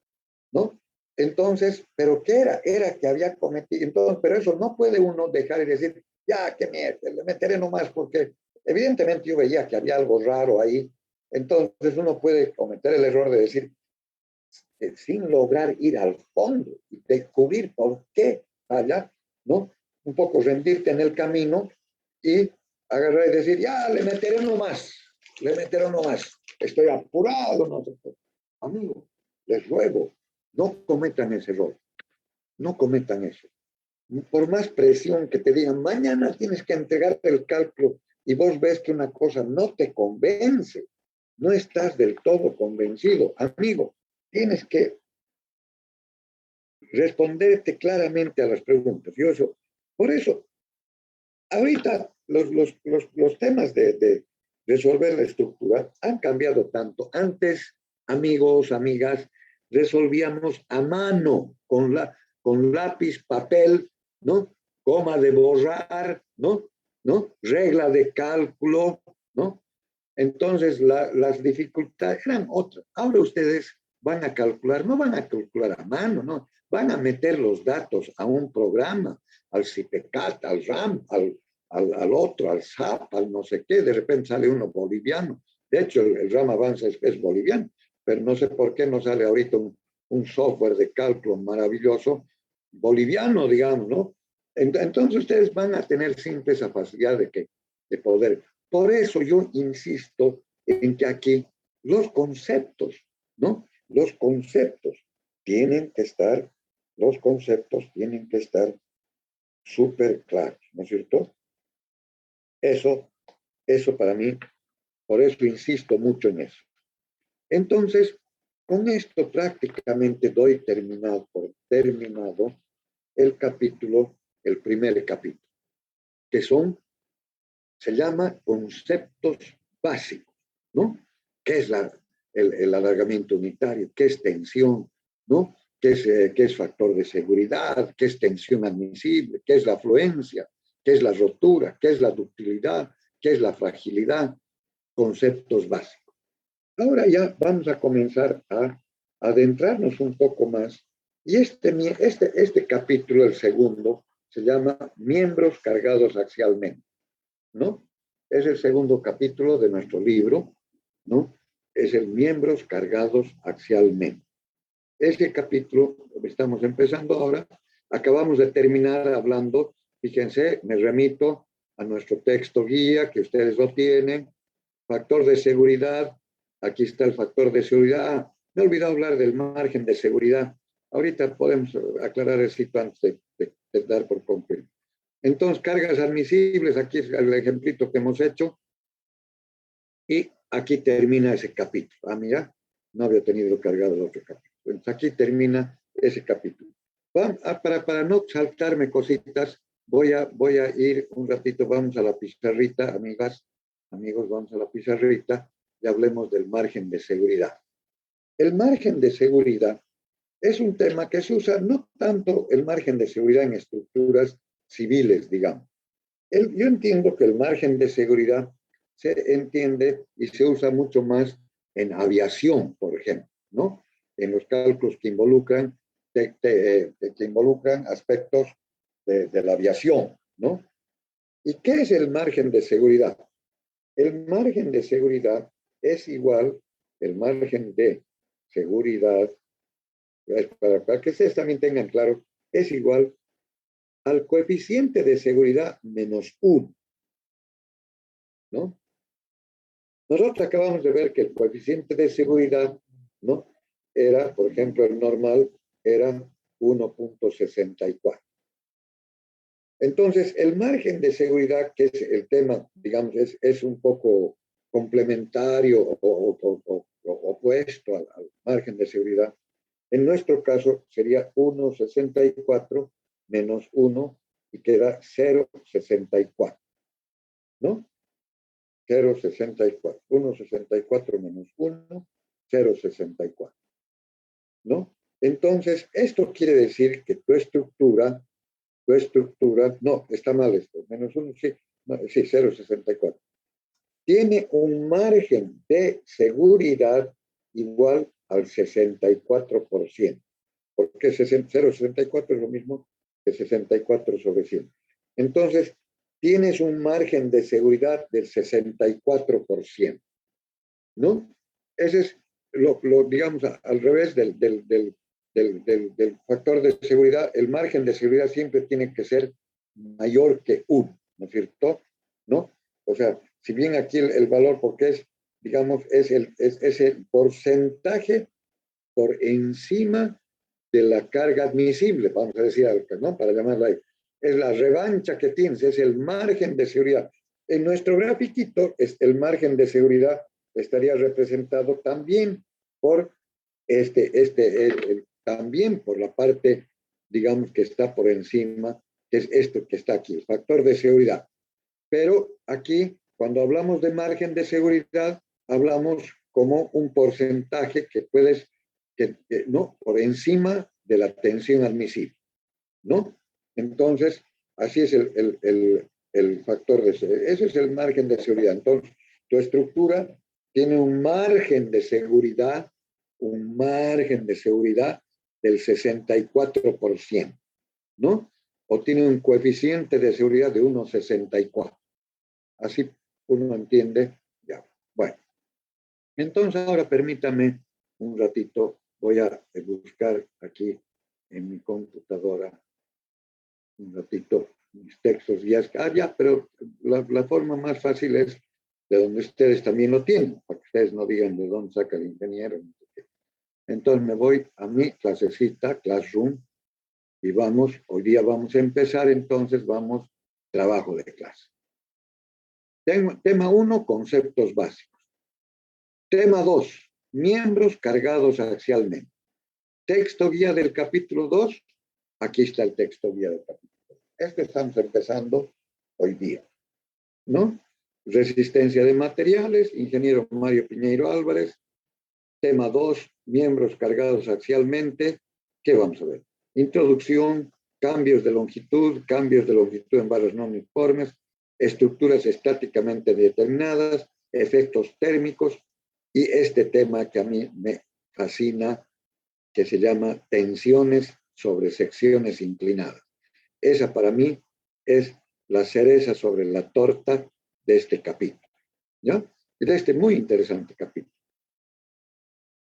¿no? Entonces, ¿pero qué era? Era que había cometido, entonces, pero eso no puede uno dejar y decir, ya, que mierda, le meteré nomás, porque evidentemente yo veía que había algo raro ahí, entonces uno puede cometer el error de decir, sin lograr ir al fondo y descubrir por qué allá, ¿no? Un poco rendirte en el camino y agarrar y decir, ya, le meteré uno más, estoy apurado, no sé qué. Amigo, les ruego, no cometan ese error, no cometan eso. Por más presión que te digan, mañana tienes que entregar el cálculo y vos ves que una cosa no te convence, no estás del todo convencido. Amigo, tienes que responderte claramente a las preguntas. Por eso, ahorita los temas de resolver la estructura han cambiado tanto. Antes, amigos, amigas, resolvíamos a mano, con lápiz, papel, ¿no? Coma de borrar, ¿no? Regla de cálculo, ¿no? Entonces, las dificultades eran otras. Ahora ustedes van a calcular, no van a calcular a mano, no, van a meter los datos a un programa, al CIPECAT, al RAM, al otro, al SAP, al no sé qué, de repente sale uno boliviano. De hecho, el RAM Avanza es boliviano, pero no sé por qué no sale ahorita un software de cálculo maravilloso boliviano, digamos, ¿no? Entonces ustedes van a tener siempre esa facilidad de poder. Por eso yo insisto en que aquí los conceptos, ¿no? Los conceptos tienen que estar súper claros, ¿no es cierto? Eso para mí, por eso insisto mucho en eso. Entonces, con esto prácticamente doy terminado el primer capítulo, que se llama conceptos básicos, ¿no? ¿Qué es el alargamiento unitario? ¿Qué es tensión? ¿No? ¿Qué es factor de seguridad? ¿Qué es tensión admisible? ¿Qué es la afluencia? ¿Qué es la rotura? ¿Qué es la ductilidad? ¿Qué es la fragilidad? Conceptos básicos. Ahora ya vamos a comenzar a adentrarnos un poco más. Y este capítulo, el segundo, se llama Miembros cargados axialmente, ¿no? Es el segundo capítulo de nuestro libro, ¿no? Es el miembros cargados axialmente. Ese capítulo, estamos empezando ahora, acabamos de terminar hablando, fíjense, me remito a nuestro texto guía, que ustedes lo tienen, factor de seguridad, aquí está el factor de seguridad. Me he olvidado hablar del margen de seguridad. Ahorita podemos aclarar el sitio antes de dar por concluido. Entonces, cargas admisibles, aquí es el ejemplito que hemos hecho. Y aquí termina ese capítulo. Ah, mira, no había tenido cargado el otro capítulo. Entonces, aquí termina ese capítulo. Para no saltarme cositas, voy a ir un ratito, vamos a la pizarrita, amigas, amigos, vamos a la pizarrita y hablemos del margen de seguridad. El margen de seguridad es un tema que se usa no tanto el margen de seguridad en estructuras civiles, digamos. Yo entiendo que el margen de seguridad se entiende y se usa mucho más en aviación, por ejemplo, ¿no? En los cálculos que involucran aspectos de la aviación, ¿no? ¿Y qué es el margen de seguridad? El margen de seguridad es igual el margen de seguridad para que ustedes también tengan claro, es igual al coeficiente de seguridad menos 1, ¿no? Nosotros acabamos de ver que el coeficiente de seguridad, ¿no? Era, por ejemplo, el normal era 1.64. Entonces, el margen de seguridad, que es el tema, digamos, es un poco complementario o opuesto al margen de seguridad. En nuestro caso sería 1.64 menos 1 y queda 0.64, ¿no? 0.64. 1.64 menos 1, 0.64, ¿no? Entonces, esto quiere decir que tu estructura, no, está mal esto, menos 1, sí, no, sí, 0.64. Tiene un margen de seguridad igual al 64%, porque 0.64 es lo mismo que 64 sobre 100. Entonces, tienes un margen de seguridad del 64%, ¿no? Ese es digamos, al revés del factor de seguridad. El margen de seguridad siempre tiene que ser mayor que 1, ¿no es cierto? ¿No? O sea, si bien aquí el valor, porque es, digamos, es el porcentaje por encima de la carga admisible, vamos a decir, ¿no? Para llamarlo ahí. Es la revancha que tienes, es el margen de seguridad. En nuestro grafiquito, el margen de seguridad estaría representado también por también por la parte, digamos, que está por encima, que es esto que está aquí, el factor de seguridad. Pero aquí, cuando hablamos de margen de seguridad, hablamos como un porcentaje que puedes, no, por encima de la tensión admisible, ¿no? Entonces, así es el factor de seguridad. Ese es el margen de seguridad. Entonces, tu estructura tiene un margen de seguridad del 64%, ¿no? O tiene un coeficiente de seguridad de 1.64. Así uno entiende, ya. Bueno, entonces ahora permítame un ratito, voy a buscar aquí en mi computadora un ratito mis textos ya, pero la forma más fácil es de donde ustedes también lo tienen, para que ustedes no digan de dónde saca el ingeniero. Entonces me voy a mi clasecita, Classroom, y hoy día vamos a empezar, entonces trabajo de clase. Tema 1, conceptos básicos. Tema 2, miembros cargados axialmente. Texto guía del capítulo 2, aquí está el texto guía del capítulo 2. Esto estamos empezando hoy día, ¿no? Resistencia de materiales, ingeniero Mario Piñeiro Álvarez. Tema 2, miembros cargados axialmente. ¿Qué vamos a ver? Introducción, cambios de longitud en barras no uniformes, estructuras estáticamente determinadas, efectos térmicos, y este tema que a mí me fascina, que se llama tensiones sobre secciones inclinadas. Esa para mí es la cereza sobre la torta de este capítulo, ¿ya? De este muy interesante capítulo.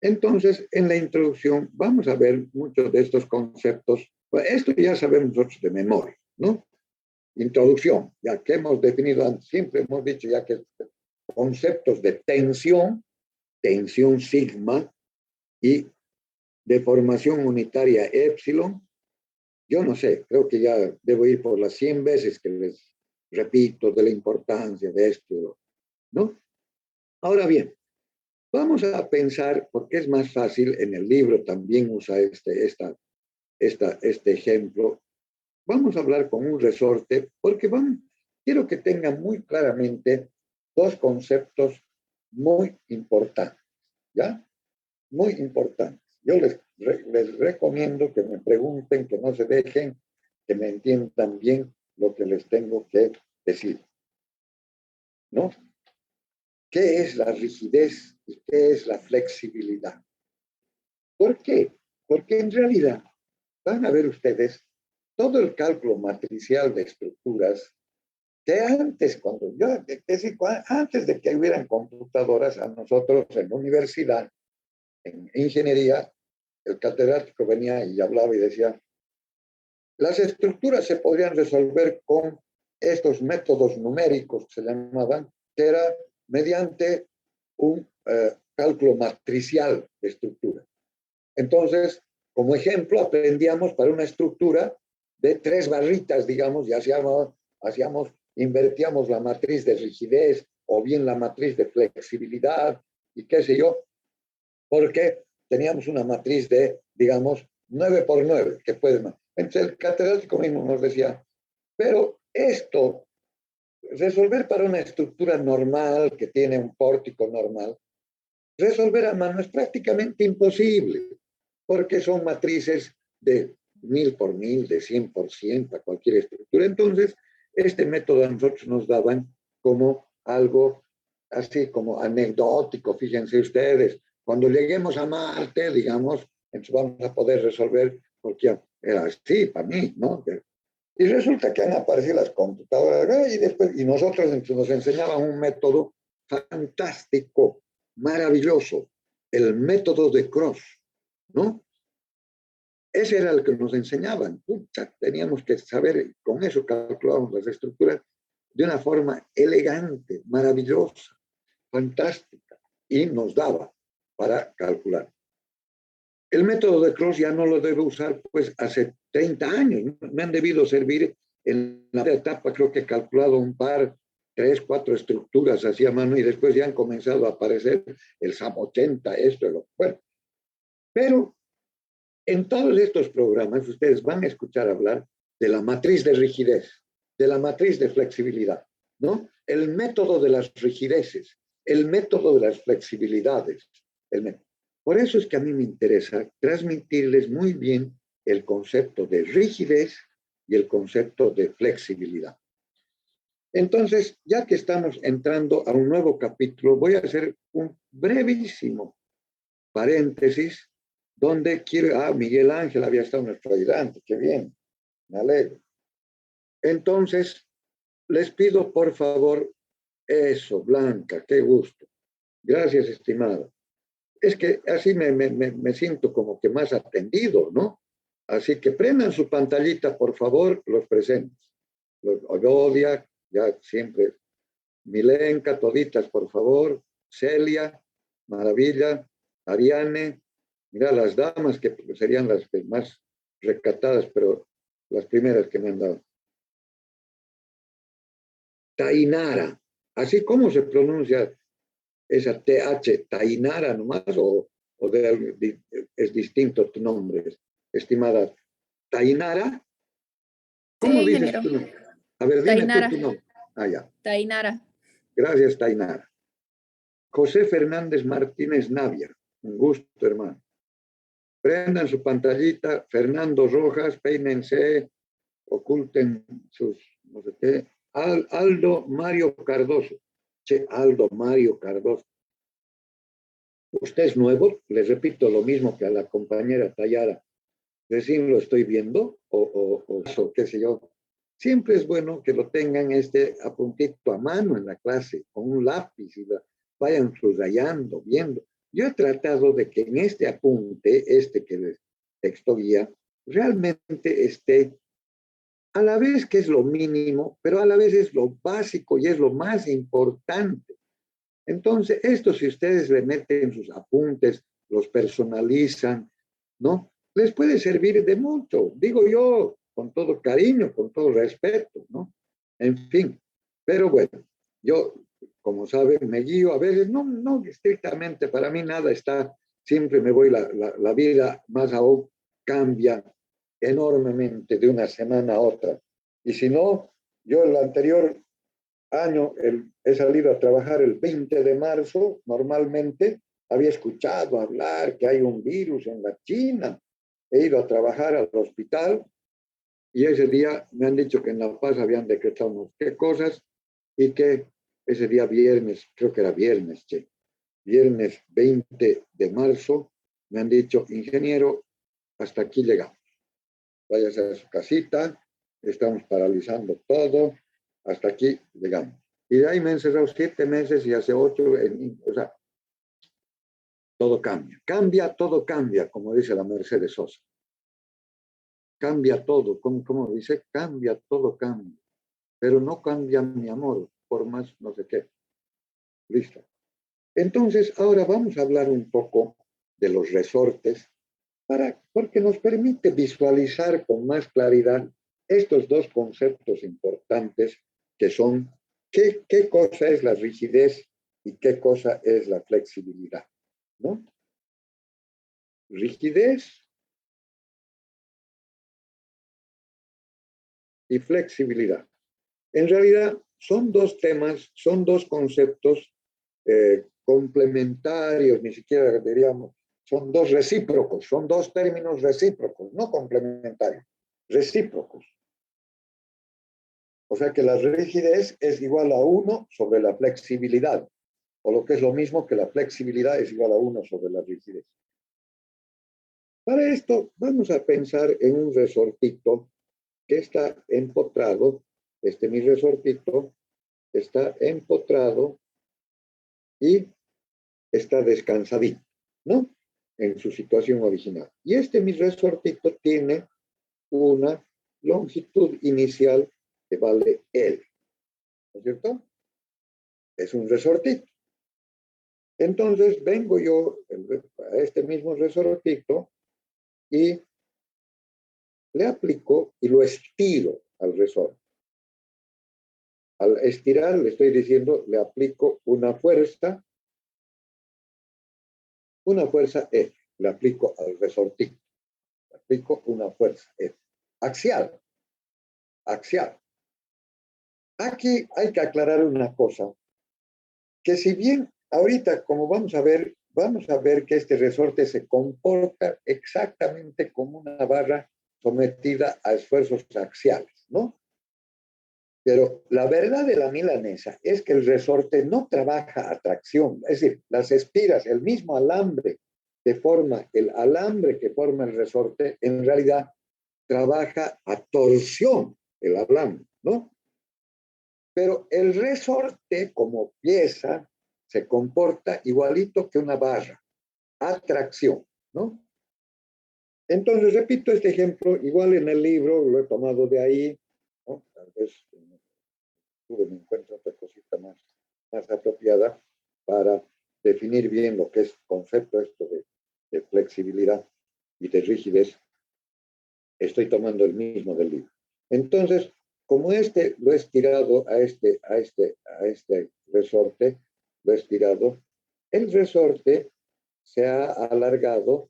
Entonces, en la introducción vamos a ver muchos de estos conceptos. Pues esto ya sabemos nosotros de memoria, ¿no? Introducción, ya que hemos definido antes, siempre hemos dicho ya que conceptos de tensión sigma y deformación unitaria epsilon. Yo no sé, creo que ya debo ir por las 100 veces que les repito de la importancia de esto, ¿no? Ahora bien, vamos a pensar, porque es más fácil, en el libro también usa este ejemplo. Vamos a hablar con un resorte, porque quiero que tengan muy claramente dos conceptos muy importantes, ¿ya? Muy importantes. Yo les recomiendo que me pregunten, que no se dejen, que me entiendan bien lo que les tengo que decir, ¿no? ¿Qué es la rigidez y qué es la flexibilidad? ¿Por qué? Porque en realidad van a ver ustedes todo el cálculo matricial de estructuras que antes, antes de que hubieran computadoras, a nosotros en la universidad, en ingeniería, el catedrático venía y hablaba y decía, las estructuras se podrían resolver con estos métodos numéricos que se llamaban, que era mediante un cálculo matricial de estructura. Entonces, como ejemplo, aprendíamos para una estructura de 3 barritas, digamos, y invertíamos la matriz de rigidez o bien la matriz de flexibilidad y qué sé yo, porque teníamos una matriz de, digamos, 9 por 9, que puede más. Entonces el catedrático mismo nos decía, pero esto, resolver para una estructura normal que tiene un pórtico normal, resolver a mano es prácticamente imposible, porque son matrices de 1000 por 1000, de 100 por 100 para cualquier estructura. Entonces, este método a nosotros nos daban como algo así como anecdótico, fíjense ustedes, cuando lleguemos a Marte, digamos, entonces vamos a poder resolver, porque era así para mí, ¿no? Y resulta que han aparecido las computadoras, y nosotros nos enseñaban un método fantástico, maravilloso, el método de Cross, ¿no? Ese era el que nos enseñaban. Pucha, teníamos que saber, con eso calculábamos las estructuras de una forma elegante, maravillosa, fantástica, y nos daba para calcular. El método de Cross ya no lo debo usar pues hace 30 años. Me han debido servir en la etapa, creo que he calculado un par, 3, 4 estructuras así a mano y después ya han comenzado a aparecer el SAM 80, esto, bueno. Pero en todos estos programas ustedes van a escuchar hablar de la matriz de rigidez, de la matriz de flexibilidad, ¿no? El método de las rigideces, el método de las flexibilidades. Por eso es que a mí me interesa transmitirles muy bien el concepto de rigidez y el concepto de flexibilidad. Entonces, ya que estamos entrando a un nuevo capítulo, voy a hacer un brevísimo paréntesis donde quiero, Miguel Ángel había estado nuestro ayudante, qué bien, me alegro. Entonces, les pido por favor, eso, Blanca, qué gusto. Gracias, estimada. Es que así me siento como que más atendido, ¿no? Así que prendan su pantallita, por favor, los presentes. Odia, ya siempre. Milenka, toditas, por favor. Celia, Maravilla, Ariane. Mira, las damas que serían las más recatadas, pero las primeras que me han dado. Tainara. ¿Así cómo se pronuncia esa TH? ¿Tainara nomás o es distinto tu nombre, estimada? ¿Tainara? ¿Cómo Sí, dices ingeniero. tu nombre? A ver, dime Tainara. tú tu nombre. Ya. Tainara. Gracias, Tainara. José Fernández Martínez Navia. Un gusto, hermano. Prendan su pantallita. Fernando Rojas, peínense, oculten sus, no sé qué. Aldo Mario Cardoso. Che, Aldo Mario Cardoso. Usted es nuevo, les repito lo mismo que a la compañera Tayara. Recién lo estoy viendo, o qué sé yo. Siempre es bueno que lo tengan apuntito a mano en la clase, con un lápiz, y vayan subrayando, viendo. Yo he tratado de que en este apunte, que les texto guía, realmente esté a la vez que es lo mínimo, pero a la vez es lo básico y es lo más importante. Entonces, esto si ustedes le meten sus apuntes, los personalizan, ¿no? Les puede servir de mucho, digo yo, con todo cariño, con todo respeto, ¿no? En fin, pero bueno, yo, como saben, me guío a veces, no estrictamente, para mí nada está, siempre me voy, la vida más aún cambia enormemente de una semana a otra. Y si no, yo el anterior año he salido a trabajar el 20 de marzo, normalmente había escuchado hablar que hay un virus en la China, he ido a trabajar al hospital y ese día me han dicho que en La Paz habían decretado no sé qué cosas y que ese día viernes, creo que era viernes, viernes 20 de marzo, me han dicho, ingeniero, hasta aquí llegamos. Váyase a su casita, estamos paralizando todo, hasta aquí llegamos. Y de ahí me he encerrado 7 meses y hace 8, o sea, todo cambia. Cambia, todo cambia, como dice la Mercedes Sosa. Cambia todo, ¿cómo dice? Cambia, todo cambia. Pero no cambia mi amor, por más no sé qué. Listo. Entonces, ahora vamos a hablar un poco de los resortes, porque nos permite visualizar con más claridad estos dos conceptos importantes que son qué cosa es la rigidez y qué cosa es la flexibilidad, ¿no? Rigidez y flexibilidad. En realidad son dos temas, son dos conceptos complementarios, ni siquiera diríamos, son dos recíprocos, son dos términos recíprocos, no complementarios, recíprocos. O sea que la rigidez es igual a 1 sobre la flexibilidad, o lo que es lo mismo que la flexibilidad es igual a 1 sobre la rigidez. Para esto vamos a pensar en un resortito que está empotrado, mi resortito está empotrado y está descansadito, ¿no? En su situación original. Y mi resortito tiene una longitud inicial que vale L, ¿no es cierto? Es un resortito. Entonces vengo yo a este mismo resortito y le aplico y lo estiro al resorte. Al estirar, le estoy diciendo, le aplico una fuerza F, le aplico al resortito, le aplico una fuerza F, axial. Aquí hay que aclarar una cosa, que si bien ahorita, como vamos a ver que este resorte se comporta exactamente como una barra sometida a esfuerzos axiales, ¿no? Pero la verdad de la milanesa es que el resorte no trabaja a tracción, es decir, las espiras, el mismo alambre que forma el resorte, en realidad trabaja a torsión el alambre, ¿no? Pero el resorte como pieza se comporta igualito que una barra, a tracción, ¿no? Entonces, repito este ejemplo, igual en el libro, lo he tomado de ahí, ¿no? Tal vez me encuentro otra cosita más apropiada para definir bien lo que es concepto esto de flexibilidad y de rigidez. Estoy tomando el mismo del libro. Entonces, como lo he estirado a este resorte, lo he estirado, el resorte se ha alargado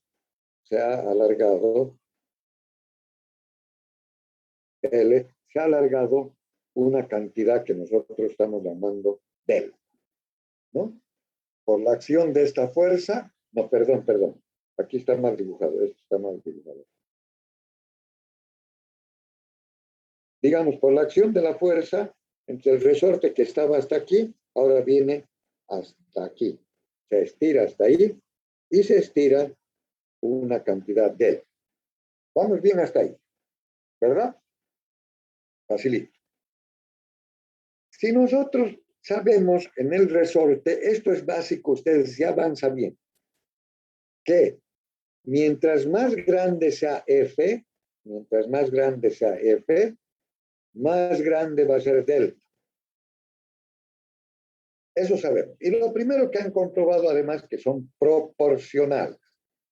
una cantidad que nosotros estamos llamando delta, ¿no? Por la acción de esta fuerza, no, perdón, aquí está mal dibujado, esto está mal dibujado. Digamos, por la acción de la fuerza, entre el resorte que estaba hasta aquí, ahora viene hasta aquí. Se estira hasta ahí y se estira una cantidad delta. Vamos bien hasta ahí, ¿verdad? Facilito. Si nosotros sabemos en el resorte, esto es básico, ustedes ya avanzan bien, que mientras más grande sea F, más grande va a ser delta. Eso sabemos. Y lo primero que han comprobado además que son proporcionales.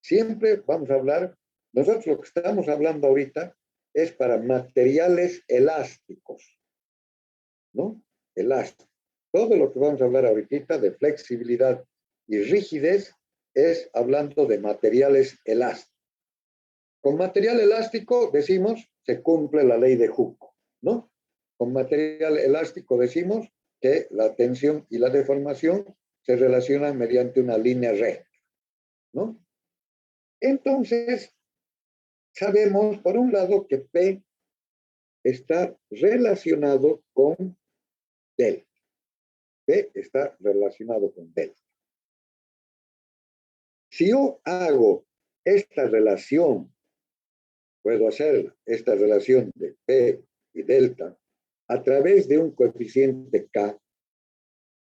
Siempre vamos a hablar, nosotros lo que estamos hablando ahorita es para materiales elásticos, ¿no? Elásticos. Todo lo que vamos a hablar ahorita de flexibilidad y rigidez es hablando de materiales elásticos. Con material elástico decimos se cumple la ley de Hooke, ¿no? Con material elástico decimos que la tensión y la deformación se relacionan mediante una línea recta, ¿no? Entonces, sabemos, por un lado, que P está relacionado con delta. P está relacionado con delta. Si yo hago esta relación, puedo hacer esta relación de P y delta a través de un coeficiente K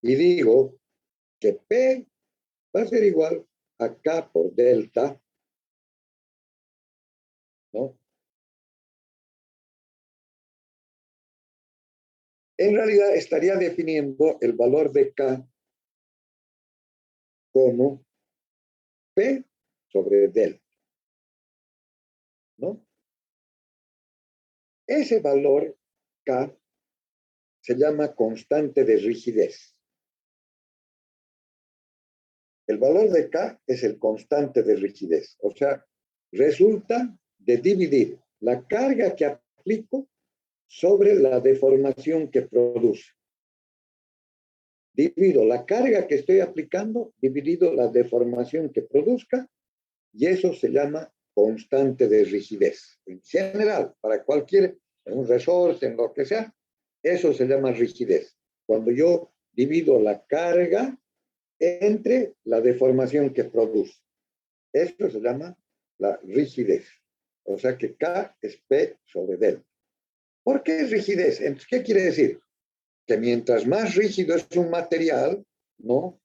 y digo que P va a ser igual a K por delta, ¿no? En realidad estaría definiendo el valor de K como P sobre delta, ¿no? Ese valor K se llama constante de rigidez. El valor de K es el constante de rigidez. O sea, resulta de dividir la carga que aplico sobre la deformación que produce. Divido la carga que estoy aplicando, dividido la deformación que produzca, y eso se llama constante de rigidez. En general, para cualquier, en un resorte, en lo que sea, eso se llama rigidez. Cuando yo divido la carga entre la deformación que produce. Esto se llama la rigidez. O sea que K es P sobre delta. ¿Por qué es rigidez? Entonces, ¿qué quiere decir? Que mientras más rígido es un material, ¿no?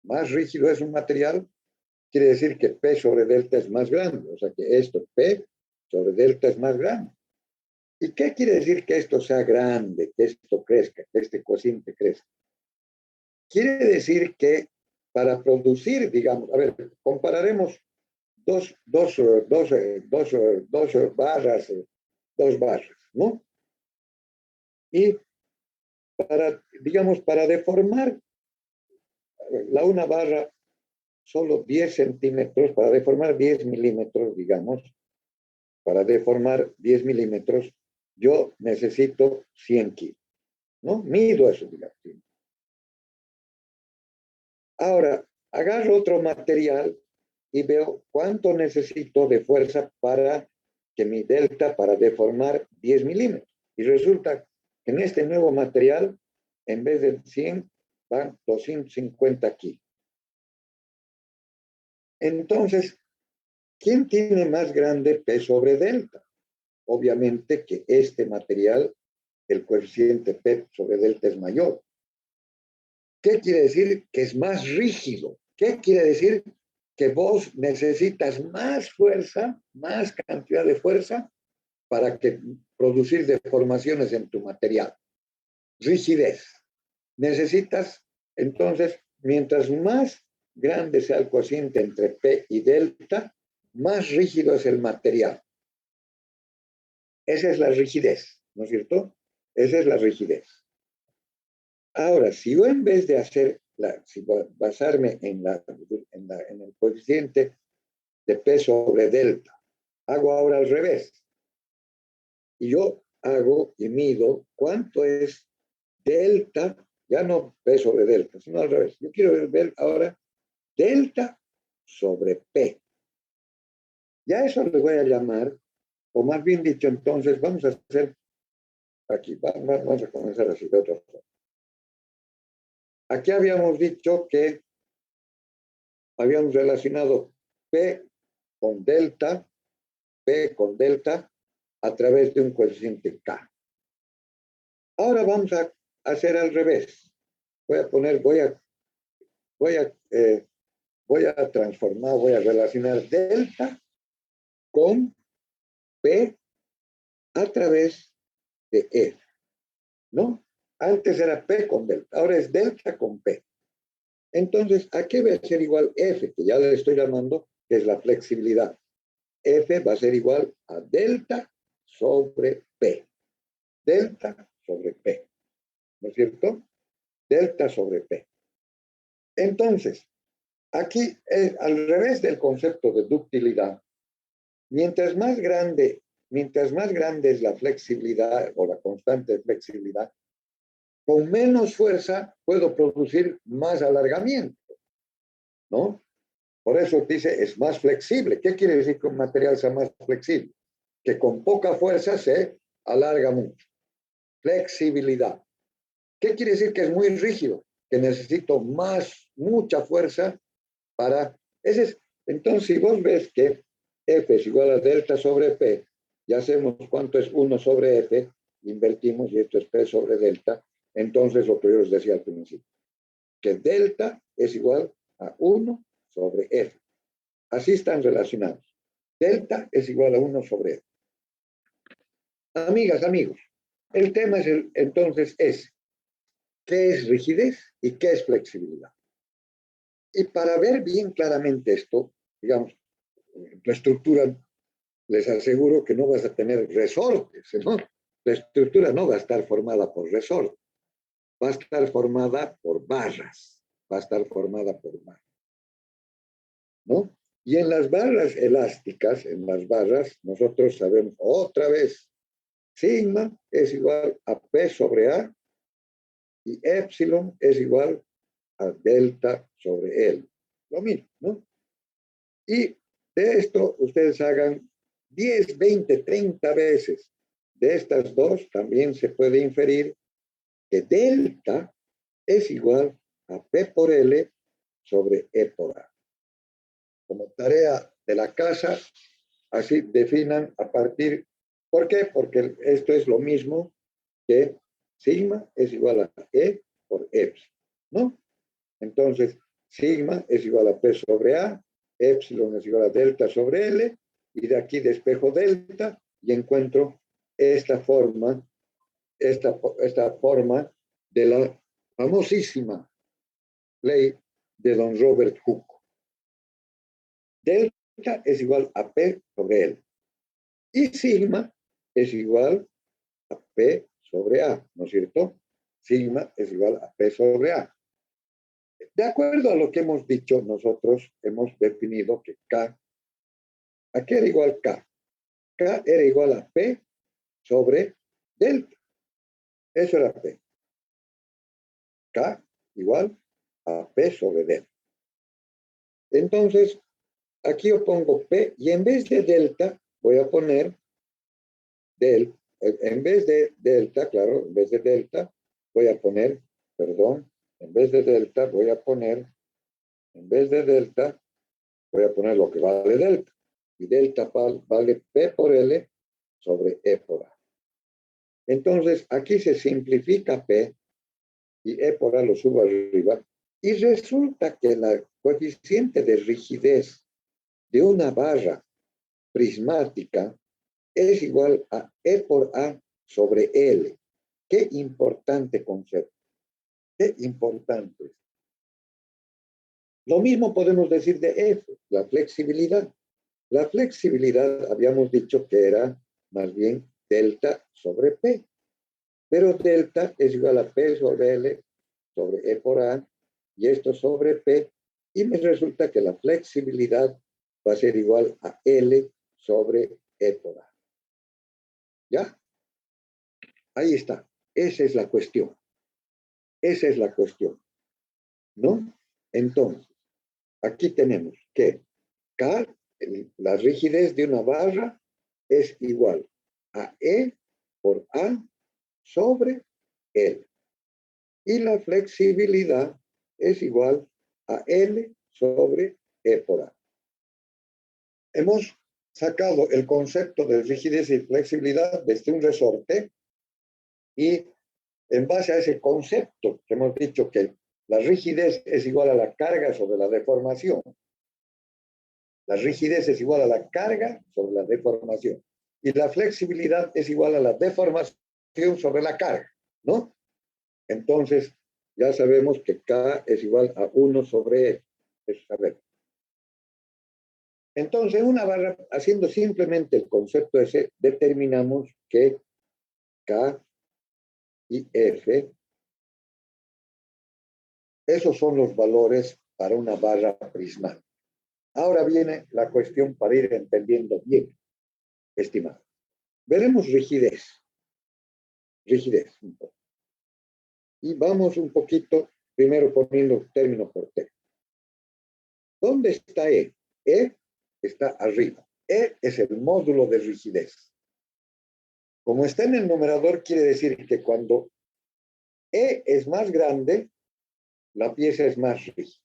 Más rígido es un material, quiere decir que P sobre delta es más grande. O sea que esto, P sobre delta es más grande. ¿Y qué quiere decir que esto sea grande, que esto crezca, que este cociente crezca? Quiere decir que para producir, digamos, a ver, compararemos dos barras, ¿no? Y para deformar una barra, solo 10 centímetros, para deformar 10 milímetros, digamos, para deformar 10 milímetros, yo necesito 100 kilos, ¿no? Mido eso, digamos. Ahora, agarro otro material y veo cuánto necesito de fuerza para que mi delta, para deformar 10 milímetros. Y resulta que en este nuevo material, en vez de 100, van 250 kilos. Entonces, ¿quién tiene más grande P sobre delta? Obviamente que este material, el coeficiente P sobre delta es mayor. ¿Qué quiere decir? Que es más rígido. ¿Qué quiere decir? Que vos necesitas más fuerza, más cantidad de fuerza para que producir deformaciones en tu material. Rigidez. Necesitas, entonces, mientras más grande sea el cociente entre P y delta, más rígido es el material. Esa es la rigidez, ¿no es cierto? Esa es la rigidez. Ahora, si yo en vez de si basarme en el coeficiente de P sobre delta, hago ahora al revés. Y yo hago y mido cuánto es delta, ya no P sobre delta, sino al revés. Yo quiero ver ahora delta sobre P. Ya eso le voy a llamar, o más bien dicho, entonces vamos a hacer aquí, vamos a comenzar así de otra forma. Aquí habíamos dicho que habíamos relacionado P con delta a través de un coeficiente K. Ahora vamos a hacer al revés. Voy a transformar, voy a relacionar delta con P a través de F, ¿no? Antes era P con delta, ahora es delta con P. Entonces, ¿a qué va a ser igual F? Que ya le estoy llamando, que es la flexibilidad. F va a ser igual a delta sobre P. Delta sobre P. ¿No es cierto? Delta sobre P. Entonces, aquí es al revés del concepto de ductilidad. Mientras más grande es la flexibilidad o la constante de flexibilidad, con menos fuerza puedo producir más alargamiento, ¿no? Por eso dice, es más flexible. ¿Qué quiere decir que un material sea más flexible? Que con poca fuerza se alarga mucho. Flexibilidad. ¿Qué quiere decir que es muy rígido? Que necesito mucha fuerza para... Entonces, si vos ves que F es igual a delta sobre P, ya sabemos cuánto es 1 sobre F, invertimos y esto es P sobre delta, entonces lo que yo les decía al principio, que delta es igual a 1 sobre F. Así están relacionados. Delta es igual a 1 sobre E. Amigas, amigos, el tema entonces es qué es rigidez y qué es flexibilidad. Y para ver bien claramente esto, digamos, la estructura, les aseguro que no vas a tener resortes, ¿no? La estructura no va a estar formada por resortes, va a estar formada por barras, va a estar formada por barras, ¿no? Y en las barras elásticas, en las barras, nosotros sabemos otra vez, sigma es igual a P sobre A y epsilon es igual a delta sobre L. Lo mismo, ¿no? Y de esto ustedes hagan 10, 20, 30 veces. De estas dos también se puede inferir que delta es igual a P por L sobre E por A. Como tarea de la casa, así definan a partir. ¿Por qué? Porque esto es lo mismo que sigma es igual a E por epsilon, ¿no? Entonces, sigma es igual a P sobre A, epsilon es igual a delta sobre L, y de aquí despejo delta y encuentro esta forma de la famosísima ley de don Robert Hooke. Delta es igual a P sobre L. Y sigma es igual a P sobre A, ¿no es cierto? Sigma es igual a P sobre A. De acuerdo a lo que hemos dicho, nosotros hemos definido que K, ¿a qué era igual K? K era igual a P sobre delta. Eso era P. K igual a P sobre delta. Entonces, aquí yo pongo P y en vez de delta voy a poner en vez de delta, claro, en vez de delta voy a poner, perdón, en vez de delta voy a poner lo que vale delta. Y delta vale P por L sobre E por A. Entonces, aquí se simplifica P y E por A lo subo arriba. Y resulta que la coeficiente de rigidez de una barra prismática es igual a E por A sobre L. Qué importante concepto. Qué importante. Lo mismo podemos decir de F, la flexibilidad. La flexibilidad habíamos dicho que era más bien delta sobre P. Pero delta es igual a P sobre L sobre E por A y esto sobre P. Y me resulta que la flexibilidad va a ser igual a L sobre E por A. ¿Ya? Ahí está. Esa es la cuestión. Esa es la cuestión. ¿No? Entonces, aquí tenemos que K, la rigidez de una barra, es igual a E por A sobre L. Y la flexibilidad es igual a L sobre E por A. Hemos sacado el concepto de rigidez y flexibilidad desde un resorte y en base a ese concepto que hemos dicho que la rigidez es igual a la carga sobre la deformación. La rigidez es igual a la carga sobre la deformación. Y la flexibilidad es igual a la deformación sobre la carga, ¿no? Entonces, ya sabemos que K es igual a 1 sobre E. Eso sabemos. Entonces, una barra, haciendo simplemente el concepto ese, determinamos que K y F, esos son los valores para una barra prismática. Ahora viene la cuestión para ir entendiendo bien, estimado. Veremos rigidez. Rigidez. Un poco. Y vamos un poquito, primero poniendo término por término. ¿Dónde está E? E está arriba. E es el módulo de rigidez. Como está en el numerador, quiere decir que cuando E es más grande, la pieza es más rígida.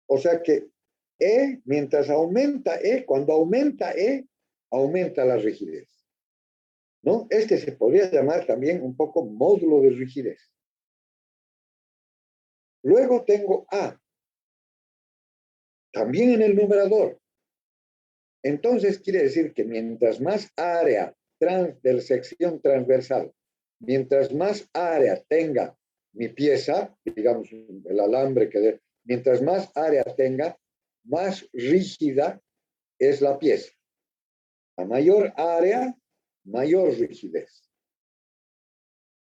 O sea que E, mientras aumenta E, cuando aumenta E, aumenta la rigidez. ¿No? Este se podría llamar también un poco módulo de rigidez. Luego tengo A. también en el numerador. Entonces quiere decir que mientras más área de sección transversal, mientras más área tenga mi pieza, digamos el alambre mientras más área tenga, más rígida es la pieza. A mayor área, mayor rigidez.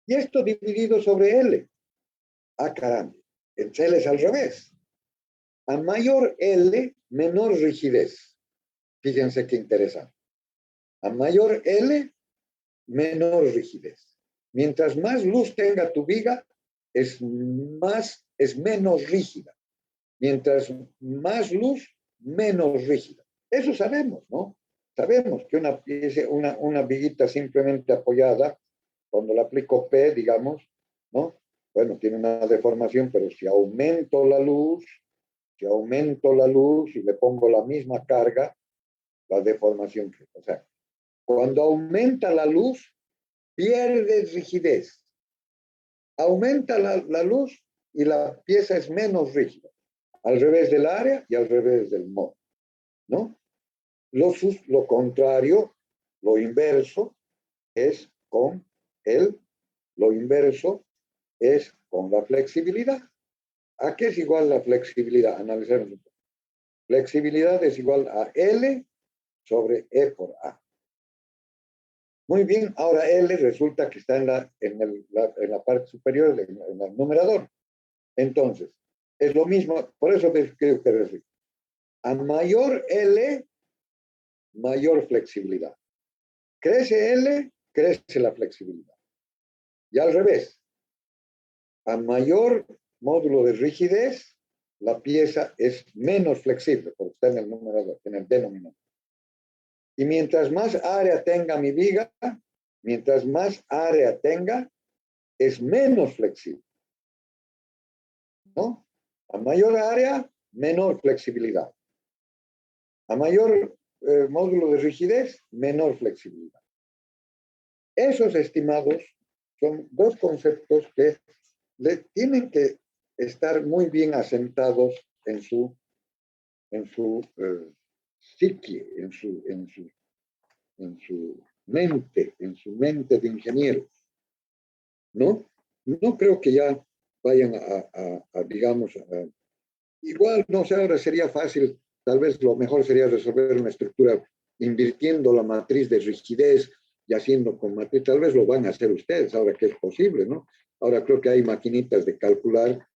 Y esto dividido sobre L. Ah, caramba. En L es al revés. A mayor L, menor rigidez. Fíjense qué interesante. A mayor L, menor rigidez. Mientras más luz tenga tu viga, es menos rígida. Mientras más luz, menos rígida. Eso sabemos, ¿no? Sabemos que una viguita simplemente apoyada, cuando la aplico P, digamos, ¿no? Bueno, tiene una deformación, pero si aumento la luz y le pongo la misma carga, la deformación, o sea, cuando aumenta la luz, pierde rigidez. Aumenta la luz y la pieza es menos rígida. Al revés del área y al revés del modo, ¿no? Lo contrario, lo inverso, es con lo inverso es con la flexibilidad. ¿A qué es igual la flexibilidad? Analicemos un poco. Flexibilidad es igual a L sobre E por A. Muy bien, ahora L resulta que está en la parte superior, en el numerador. Entonces, es lo mismo, por eso creo que resulta. A mayor L, mayor flexibilidad. Crece L, crece la flexibilidad. Y al revés, a mayor módulo de rigidez, la pieza es menos flexible, porque está en el numerador, en el denominador. Y mientras más área tenga mi viga, mientras más área tenga, es menos flexible. ¿No? A mayor área, menor flexibilidad. A mayor módulo de rigidez, menor flexibilidad. Esos estimados son dos conceptos que tienen que estar muy bien asentados en su psique, en su mente de ingenieros. ¿No? No creo que ya vayan digamos, igual, no sé, ahora sería fácil, tal vez lo mejor sería resolver una estructura invirtiendo la matriz de rigidez y haciendo con matriz, tal vez lo van a hacer ustedes, ahora que es posible, ¿no? Ahora creo que hay maquinitas de calcular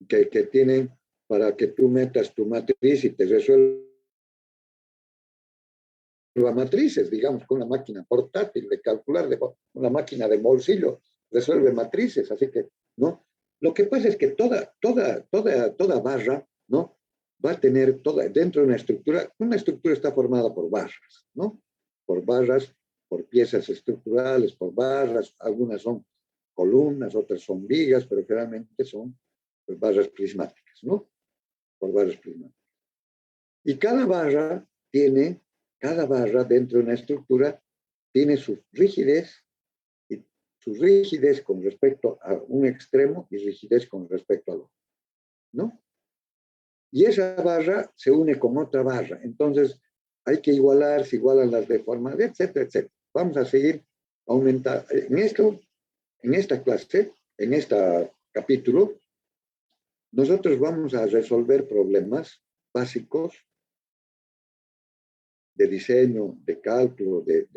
que tienen para que tú metas tu matriz y te resuelva matrices, digamos, con una máquina portátil de calcular, una máquina de bolsillo, resuelve matrices, así que, ¿no? Lo que pasa es que toda barra, ¿no? Va a tener dentro de una estructura está formada por barras, ¿no? Por barras, por piezas estructurales, por barras, algunas son columnas, otras son vigas, pero generalmente son barras prismáticas, ¿no? Por barras prismáticas. Y cada barra dentro de una estructura tiene su rigidez con respecto a un extremo y rigidez con respecto al otro, ¿no? Y esa barra se une con otra barra. Entonces, hay que igualar, se igualan las deformaciones, etcétera, etcétera. Vamos a seguir aumentando. En esta clase, en este capítulo, nosotros vamos a resolver problemas básicos de diseño, de cálculo, de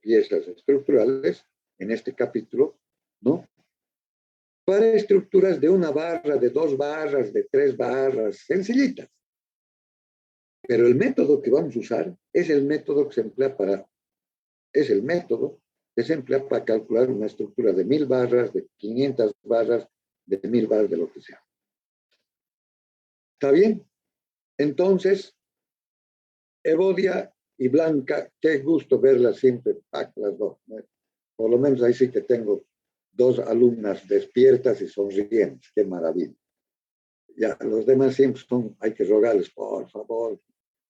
piezas estructurales, en este capítulo, ¿no? Para estructuras de una barra, de 2 barras, de 3 barras, sencillitas. Pero el método que vamos a usar es el método que se emplea para calcular una estructura de 1000 barras, de 500 barras, de 1000 barras, de lo que sea. ¿Está bien? Entonces, Evodia y Blanca, qué gusto verlas siempre, las dos. Por lo menos ahí sí que tengo 2 alumnas despiertas y sonrientes, qué maravilla. Ya, los demás siempre hay que rogarles, por favor,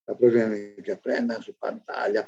la próxima vez que aprendan su pantalla.